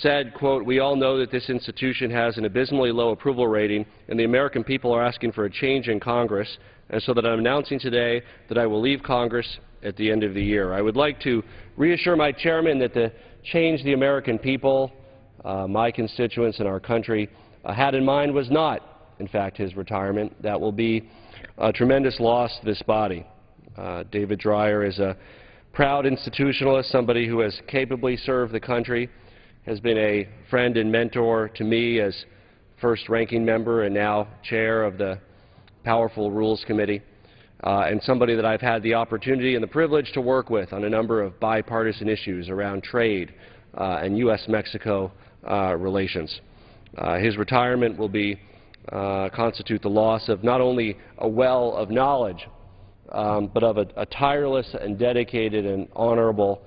said, quote, "We all know that this institution has an abysmally low approval rating and the American people are asking for a change in Congress, and so that I'm announcing today that I will leave Congress at the end of the year." I would like to reassure my chairman that the change the American people, my constituents and our country had in mind was not, in fact, his retirement. That will be a tremendous loss to this body. David Dreyer is a proud institutionalist, somebody who has capably served the country, has been a friend and mentor to me as first ranking member and now chair of the powerful Rules Committee, and somebody that I've had the opportunity and the privilege to work with on a number of bipartisan issues around trade and U.S.-Mexico relations. His retirement will constitute the loss of not only a well of knowledge, but of a tireless and dedicated and honorable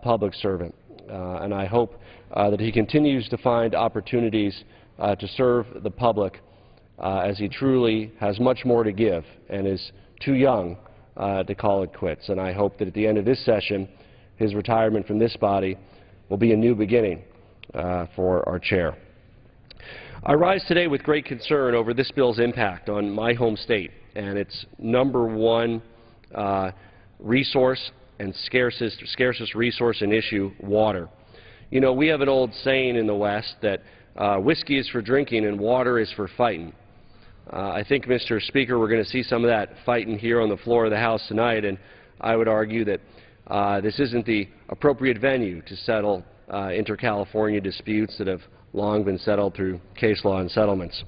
public servant. And I hope that he continues to find opportunities to serve the public as he truly has much more to give and is too young to call it quits. And I hope that at the end of this session, his retirement from this body will be a new beginning for our chair. I rise today with great concern over this bill's impact on my home state and its #1 resource and scarcest resource and issue, water. You know, we have an old saying in the West that whiskey is for drinking and water is for fighting. I think, Mr. Speaker, we're going to see some of that fighting here on the floor of the House tonight, and I would argue that this isn't the appropriate venue to settle inter-California disputes that have long been settled through case law and settlements.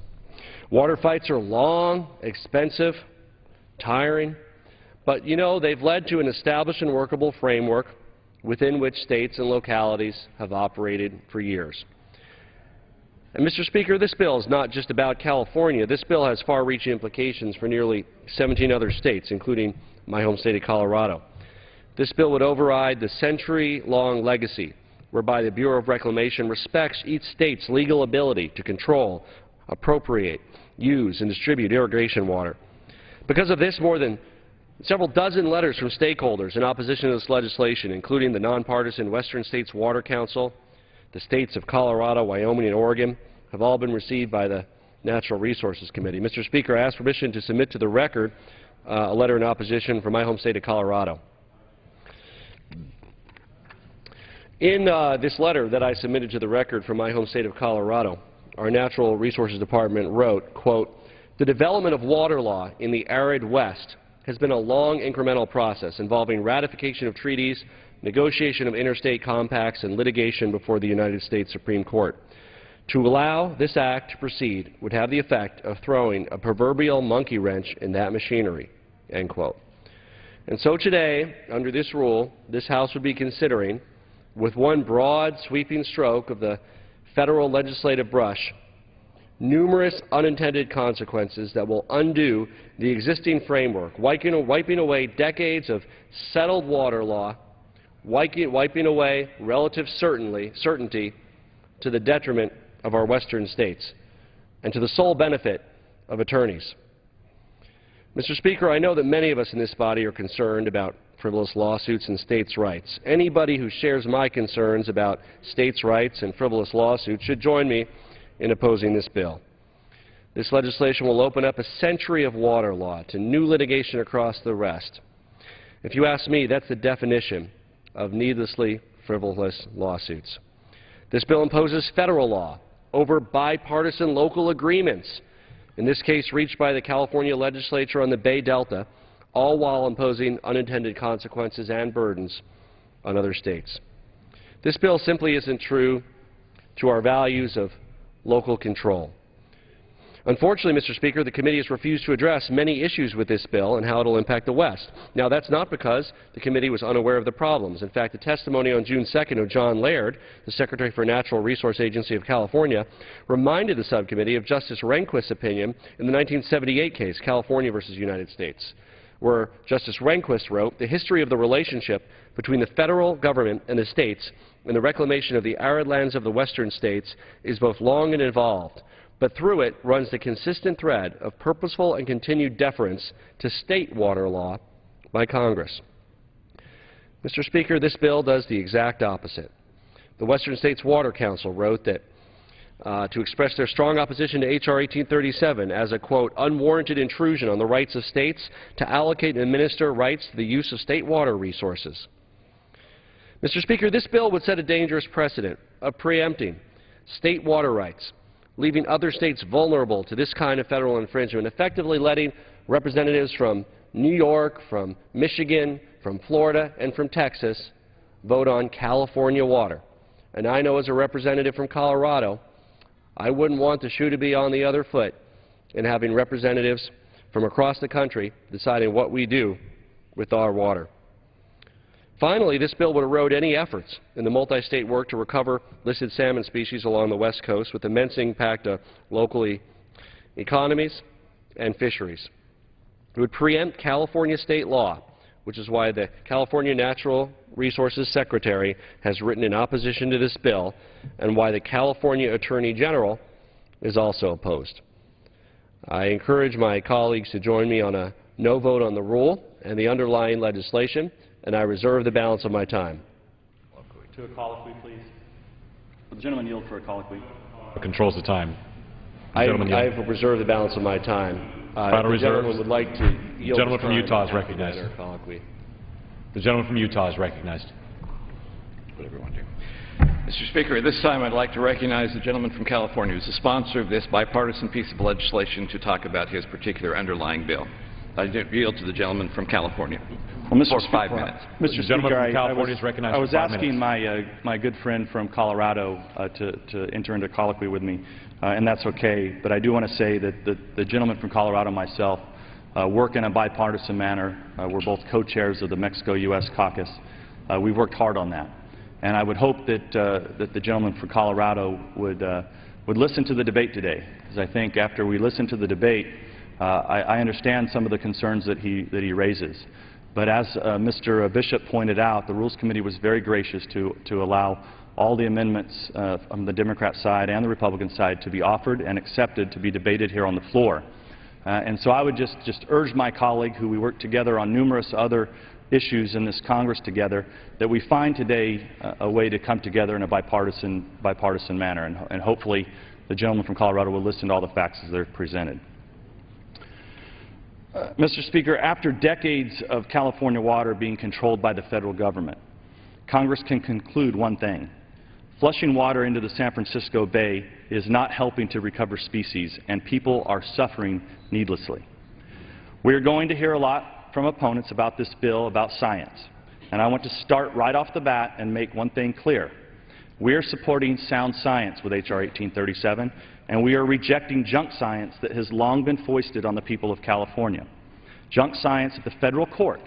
Water fights are long, expensive, tiring, but, you know, they've led to an established and workable framework within which states and localities have operated for years. And, Mr. Speaker, this bill is not just about California. This bill has far-reaching implications for nearly 17 other states, including my home state of Colorado. This bill would override the century-long legacy whereby the Bureau of Reclamation respects each state's legal ability to control, appropriate, use, and distribute irrigation water. Because of this, more than several dozen letters from stakeholders in opposition to this legislation, including the nonpartisan Western States Water Council, the states of Colorado, Wyoming, and Oregon, have all been received by the Natural Resources Committee. Mr. Speaker, I ask permission to submit to the record a letter in opposition from my home state of Colorado. In this letter that I submitted to the record from my home state of Colorado, our Natural Resources Department wrote, quote, "The development of water law in the arid West has been a long incremental process involving ratification of treaties, negotiation of interstate compacts, and litigation before the United States Supreme Court. To allow this act to proceed would have the effect of throwing a proverbial monkey wrench in that machinery," end quote. And so today, under this rule, this House would be considering, with one broad sweeping stroke of the federal legislative brush, numerous unintended consequences that will undo the existing framework, wiping away decades of settled water law, wiping away relative certainty to the detriment of our western states and to the sole benefit of attorneys. Mr. Speaker, I know that many of us in this body are concerned about frivolous lawsuits and states' rights. Anybody who shares my concerns about states' rights and frivolous lawsuits should join me in opposing this bill. This legislation will open up a century of water law to new litigation across the West. If you ask me, that's the definition of needlessly frivolous lawsuits. This bill imposes federal law over bipartisan local agreements, in this case reached by the California legislature on the Bay Delta, all while imposing unintended consequences and burdens on other states. This bill simply isn't true to our values of local control. Unfortunately, Mr. Speaker, the committee has refused to address many issues with this bill and how it will impact the West. Now, that's not because the committee was unaware of the problems. In fact, the testimony on June 2nd of John Laird, the Secretary for Natural Resource Agency of California, reminded the subcommittee of Justice Rehnquist's opinion in the 1978 case, California versus United States, where Justice Rehnquist wrote, "The history of the relationship between the federal government and the states in the reclamation of the arid lands of the western states is both long and involved, but through it runs the consistent thread of purposeful and continued deference to state water law by Congress." Mr. Speaker, this bill does the exact opposite. The Western States Water Council wrote that to express their strong opposition to H.R. 1837 as a, quote, unwarranted intrusion on the rights of states to allocate and administer rights to the use of state water resources. Mr. Speaker, this bill would set a dangerous precedent of preempting state water rights, leaving other states vulnerable to this kind of federal infringement, effectively letting representatives from New York, from Michigan, from Florida, and from Texas vote on California water. And I know as a representative from Colorado, I wouldn't want the shoe to be on the other foot in having representatives from across the country deciding what we do with our water. Finally, this bill would erode any efforts in the multi-state work to recover listed salmon species along the West Coast with immense impact on local economies and fisheries. It would preempt California state law, which is why the California Natural Resources Secretary has written in opposition to this bill and why the California Attorney General is also opposed. I encourage my colleagues to join me on a no vote on the rule and the underlying legislation, and I reserve the balance of my time. To a colloquy, please. Will the gentleman yield for a colloquy? Controls the time. I have reserved the balance of my time. Final the gentleman would like to yield. Gentleman from Utah is recognized. The gentleman from Utah is recognized. Whatever you want to do. Mr. Speaker, at this time I'd like to recognize the gentleman from California who's the sponsor of this bipartisan piece of legislation to talk about his particular underlying bill. I yield to the gentleman from California. Well, Mr. For Speaker, 5 minutes. Mr. Speaker, I was asking my good friend from Colorado to enter into colloquy with me, and that's okay. But I do want to say that the gentleman from Colorado and myself work in a bipartisan manner. We're both co-chairs of the Mexico-U.S. caucus. We've worked hard on that. And I would hope that, that the gentleman from Colorado would listen to the debate today, because I think after we listen to the debate, I understand some of the concerns that he raises. But as Mr. Bishop pointed out, the Rules Committee was very gracious to allow all the amendments from the Democrat side and the Republican side to be offered and accepted to be debated here on the floor. And so I would just urge my colleague, who we work together on numerous other issues in this Congress together, that we find today a way to come together in a bipartisan manner. And hopefully the gentleman from Colorado will listen to all the facts as they're presented. Mr. Speaker, after decades of California water being controlled by the federal government, Congress can conclude one thing: flushing water into the San Francisco Bay is not helping to recover species, and people are suffering needlessly. We are going to hear a lot from opponents about this bill, about science. And I want to start right off the bat and make one thing clear. We are supporting sound science with H.R. 1837, and we are rejecting junk science that has long been foisted on the people of California. Junk science that the federal court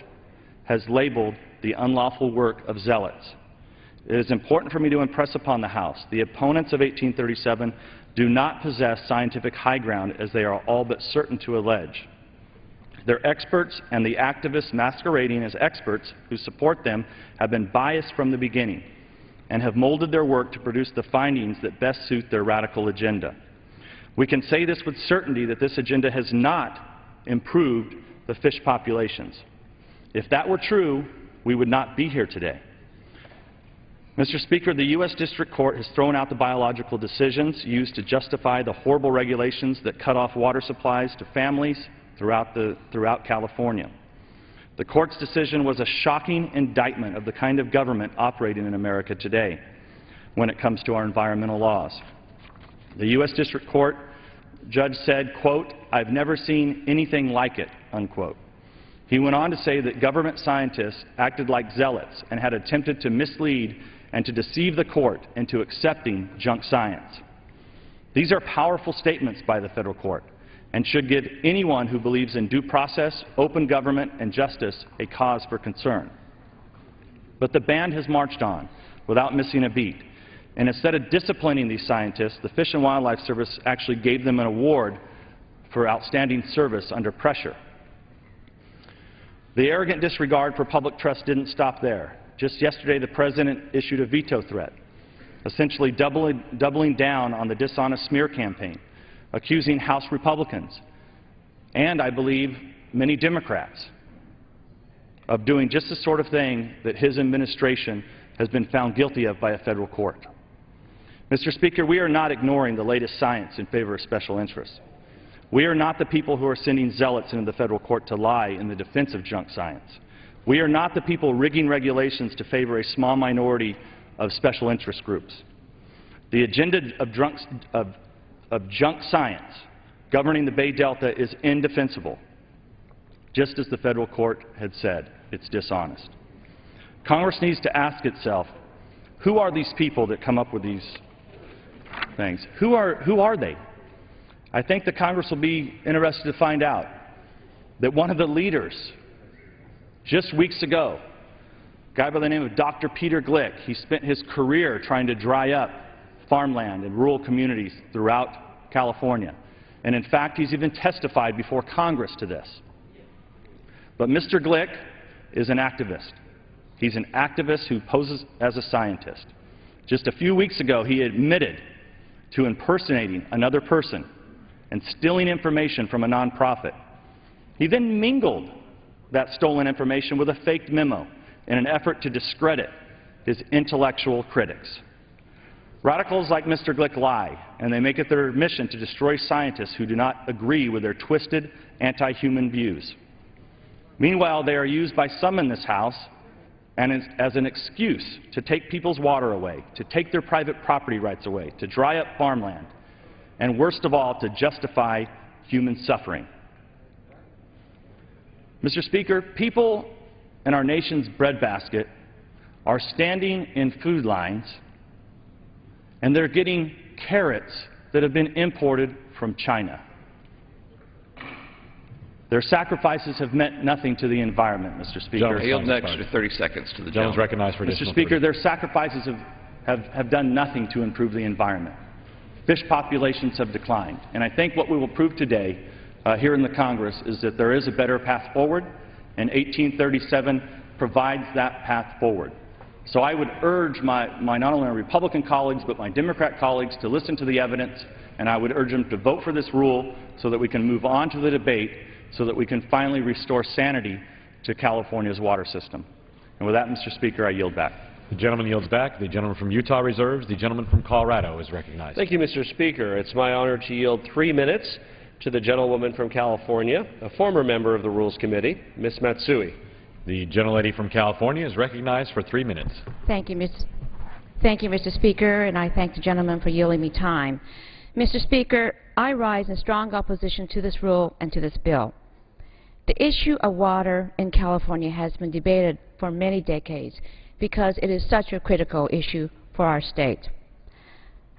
has labeled the unlawful work of zealots. It is important for me to impress upon the House the opponents of 1837 do not possess scientific high ground, as they are all but certain to allege. Their experts and the activists masquerading as experts who support them have been biased from the beginning and have molded their work to produce the findings that best suit their radical agenda. We can say this with certainty, that this agenda has not improved the fish populations. If that were true, we would not be here today. Mr. Speaker, the U.S. District Court has thrown out the biological decisions used to justify the horrible regulations that cut off water supplies to families throughout California. The Court's decision was a shocking indictment of the kind of government operating in America today when it comes to our environmental laws. The U.S. District Court judge said, quote, "I've never seen anything like it," unquote. He went on to say that government scientists acted like zealots and had attempted to mislead and to deceive the court into accepting junk science. These are powerful statements by the federal court and should give anyone who believes in due process, open government, and justice a cause for concern. But the band has marched on without missing a beat, and instead of disciplining these scientists, the Fish and Wildlife Service actually gave them an award for outstanding service under pressure. The arrogant disregard for public trust didn't stop there. Just yesterday, the President issued a veto threat, essentially doubling down on the dishonest smear campaign, accusing House Republicans and, I believe, many Democrats of doing just the sort of thing that his administration has been found guilty of by a federal court. Mr. Speaker, we are not ignoring the latest science in favor of special interests. We are not the people who are sending zealots into the federal court to lie in the defense of junk science. We are not the people rigging regulations to favor a small minority of special interest groups. The agenda of junk science governing the Bay Delta is indefensible. Just as the federal court had said, it's dishonest. Congress needs to ask itself, who are these people that come up with these things? Who are they? I think the Congress will be interested to find out that one of the leaders just weeks ago, a guy by the name of Dr. Peter Glick, he spent his career trying to dry up farmland in rural communities throughout California. And in fact, he's even testified before Congress to this. But Mr. Glick is an activist. He's an activist who poses as a scientist. Just a few weeks ago, he admitted to impersonating another person and stealing information from a nonprofit. He then mingled that stolen information with a faked memo in an effort to discredit his intellectual critics. Radicals like Mr. Glick lie, and they make it their mission to destroy scientists who do not agree with their twisted, anti-human views. Meanwhile, they are used by some in this House as an excuse to take people's water away, to take their private property rights away, to dry up farmland, and worst of all, to justify human suffering. Mr. Speaker, people in our nation's breadbasket are standing in food lines and they're getting carrots that have been imported from China. Their sacrifices have meant nothing to the environment, Mr. Speaker. I yield next to 30 seconds to the gentleman. Recognized for Mr. Speaker, their sacrifices have done nothing to improve the environment. Fish populations have declined. And I think what we will prove today here in the Congress is that there is a better path forward, and 1837 provides that path forward. So I would urge my not only my Republican colleagues but my Democrat colleagues to listen to the evidence, and I would urge them to vote for this rule so that we can move on to the debate, so that we can finally restore sanity to California's water system. And with that, Mr. Speaker, I yield back. The gentleman yields back. The gentleman from Utah reserves. The gentleman from Colorado is recognized. Thank you, Mr. Speaker. It's my honor to yield 3 minutes to the gentlewoman from California, a former member of the Rules Committee, Ms. Matsui. The gentlelady from California is recognized for 3 minutes. Thank you, Mr. Speaker, and I thank the gentleman for yielding me time. Mr. Speaker, I rise in strong opposition to this rule and to this bill. The issue of water in California has been debated for many decades because it is such a critical issue for our state.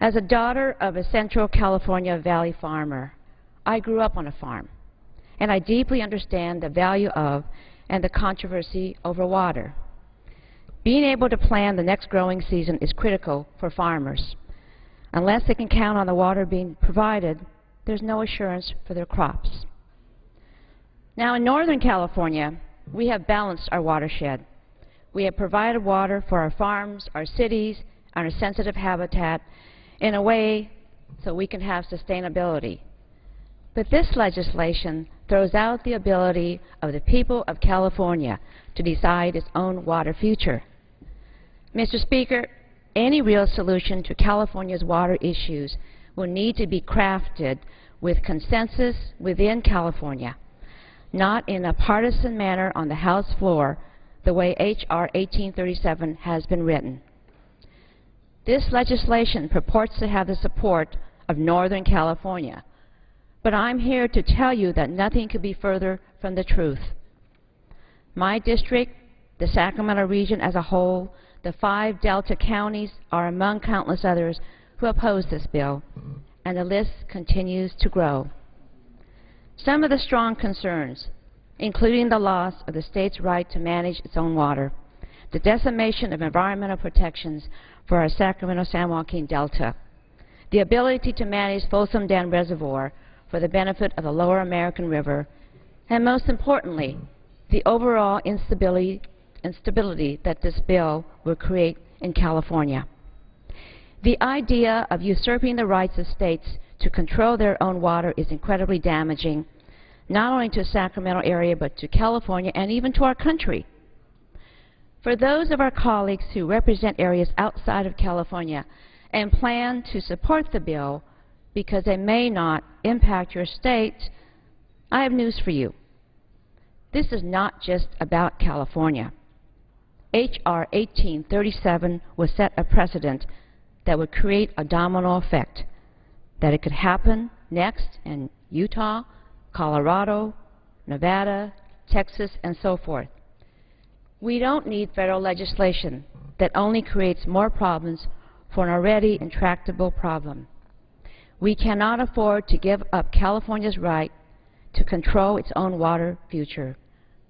As a daughter of a Central California Valley farmer, I grew up on a farm, and I deeply understand the value of and the controversy over water. Being able to plan the next growing season is critical for farmers. Unless they can count on the water being provided, there's no assurance for their crops. Now, in Northern California, we have balanced our watershed. We have provided water for our farms, our cities, and our sensitive habitat in a way so we can have sustainability. But this legislation throws out the ability of the people of California to decide its own water future. Mr. Speaker, any real solution to California's water issues will need to be crafted with consensus within California, not in a partisan manner on the House floor the way H.R. 1837 has been written. This legislation purports to have the support of Northern California, but I'm here to tell you that nothing could be further from the truth. My district, the Sacramento region as a whole, the 5 Delta counties are among countless others who oppose this bill, and the list continues to grow. Some of the strong concerns, including the loss of the state's right to manage its own water, the decimation of environmental protections for our Sacramento-San Joaquin Delta, the ability to manage Folsom Dam Reservoir for the benefit of the Lower American River, and most importantly, the overall instability that this bill will create in California. The idea of usurping the rights of states to control their own water is incredibly damaging, not only to the Sacramento area, but to California and even to our country. For those of our colleagues who represent areas outside of California and plan to support the bill because they may not impact your state, I have news for you. This is not just about California. H.R. 1837 will set a precedent that would create a domino effect, that it could happen next in Utah, Colorado, Nevada, Texas, and so forth. We don't need federal legislation that only creates more problems for an already intractable problem. We cannot afford to give up California's right to control its own water future.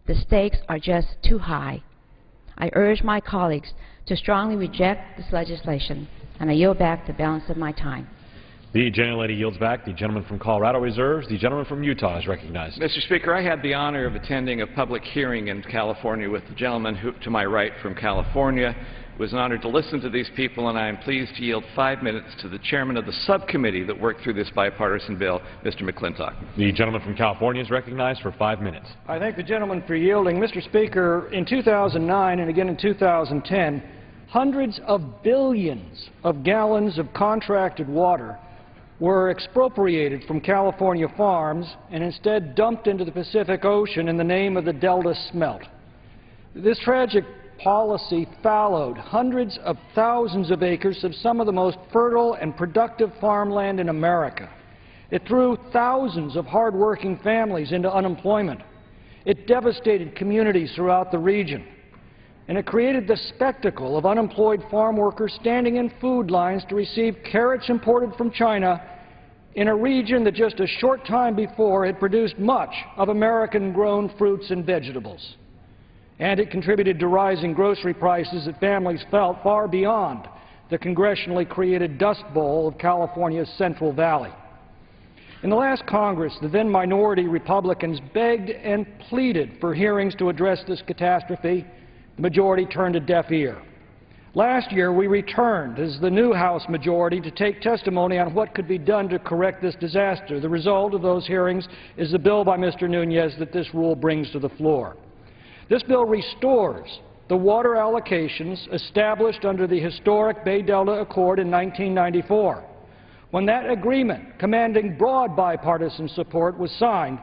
The stakes are just too high. I urge my colleagues to strongly reject this legislation, and I yield back the balance of my time. The gentlelady yields back. The gentleman from Colorado reserves. The gentleman from Utah is recognized. Mr. Speaker, I had the honor of attending a public hearing in California with the gentleman to my right from California. It was an honor to listen to these people, and I am pleased to yield 5 minutes to the chairman of the subcommittee that worked through this bipartisan bill, Mr. McClintock. The gentleman from California is recognized for 5 minutes. I thank the gentleman for yielding. Mr. Speaker, in 2009 and again in 2010, hundreds of billions of gallons of contracted water were expropriated from California farms and instead dumped into the Pacific Ocean in the name of the Delta Smelt. This tragic policy fallowed hundreds of thousands of acres of some of the most fertile and productive farmland in America. It threw thousands of hard-working families into unemployment. It devastated communities throughout the region. And it created the spectacle of unemployed farm workers standing in food lines to receive carrots imported from China in a region that just a short time before had produced much of American-grown fruits and vegetables. And it contributed to rising grocery prices that families felt far beyond the congressionally created Dust Bowl of California's Central Valley. In the last Congress, the then-minority Republicans begged and pleaded for hearings to address this catastrophe. The majority turned a deaf ear. Last year, we returned as the new House majority to take testimony on what could be done to correct this disaster. The result of those hearings is the bill by Mr. Nunez that this rule brings to the floor. This bill restores the water allocations established under the historic Bay Delta Accord in 1994. When that agreement, commanding broad bipartisan support, was signed,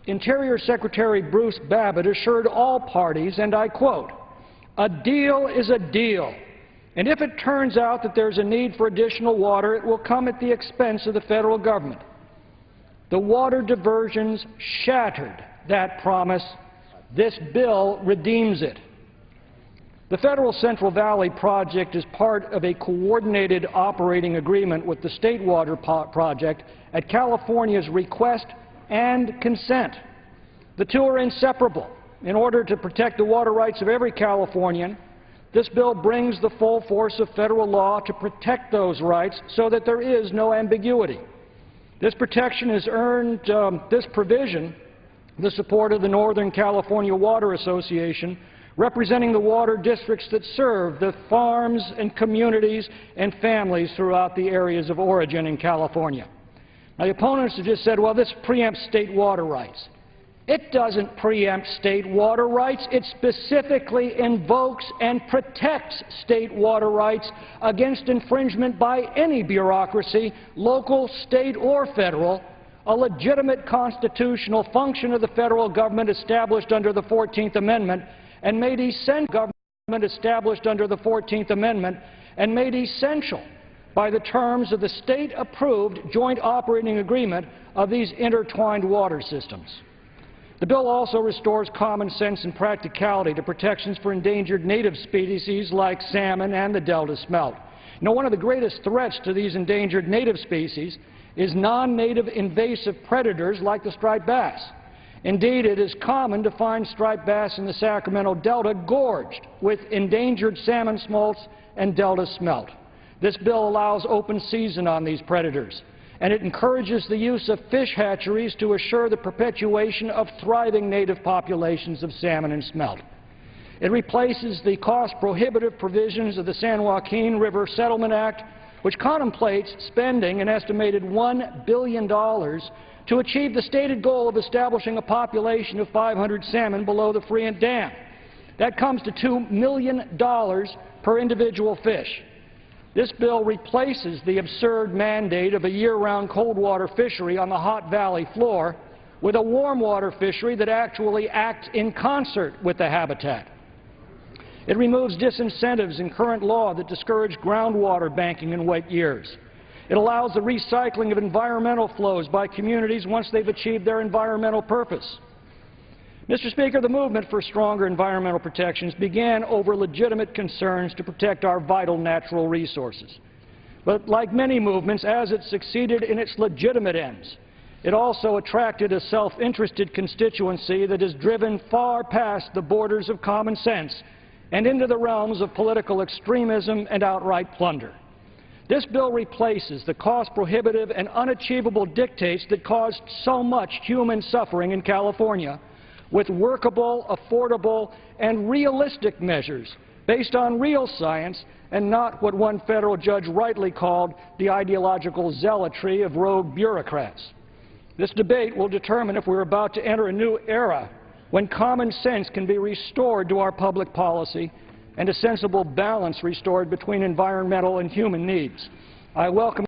Interior Secretary Bruce Babbitt assured all parties, and I quote, "A deal is a deal, and if it turns out that there's a need for additional water, it will come at the expense of the federal government." The water diversions shattered that promise. This bill redeems it. The Federal Central Valley Project is part of a coordinated operating agreement with the State Water Project at California's request and consent. The two are inseparable. In order to protect the water rights of every Californian, This bill brings the full force of federal law to protect those rights so that there is no ambiguity. This protection has earned this provision the support of the Northern California Water Association, representing the water districts that serve the farms and communities and families throughout the areas of origin in California. Now, the opponents have just said, well, this preempts state water rights. It doesn't preempt state water rights. It specifically invokes and protects state water rights against infringement by any bureaucracy, local, state, or federal, a legitimate constitutional function of the federal government established under the 14th Amendment and made essential by the terms of the state-approved joint operating agreement of these intertwined water systems. The bill also restores common sense and practicality to protections for endangered native species like salmon and the Delta smelt. Now, one of the greatest threats to these endangered native species is non-native invasive predators like the striped bass. Indeed, it is common to find striped bass in the Sacramento Delta gorged with endangered salmon smolts and Delta smelt. This bill allows open season on these predators, and it encourages the use of fish hatcheries to assure the perpetuation of thriving native populations of salmon and smelt. It replaces the cost-prohibitive provisions of the San Joaquin River Settlement Act, which contemplates spending an estimated $1 billion to achieve the stated goal of establishing a population of 500 salmon below the Freant Dam. That comes to $2 million per individual fish. This bill replaces the absurd mandate of a year-round cold water fishery on the Hot Valley floor with a warm water fishery that actually acts in concert with the habitat. It removes disincentives in current law that discourage groundwater banking in wet years. It allows the recycling of environmental flows by communities once they've achieved their environmental purpose. Mr. Speaker, the movement for stronger environmental protections began over legitimate concerns to protect our vital natural resources. But like many movements, as it succeeded in its legitimate ends, it also attracted a self-interested constituency that is driven far past the borders of common sense and into the realms of political extremism and outright plunder. This bill replaces the cost-prohibitive and unachievable dictates that caused so much human suffering in California with workable, affordable, and realistic measures based on real science and not what one federal judge rightly called the ideological zealotry of rogue bureaucrats. This debate will determine if we're about to enter a new era when common sense can be restored to our public policy and a sensible balance restored between environmental and human needs. I welcome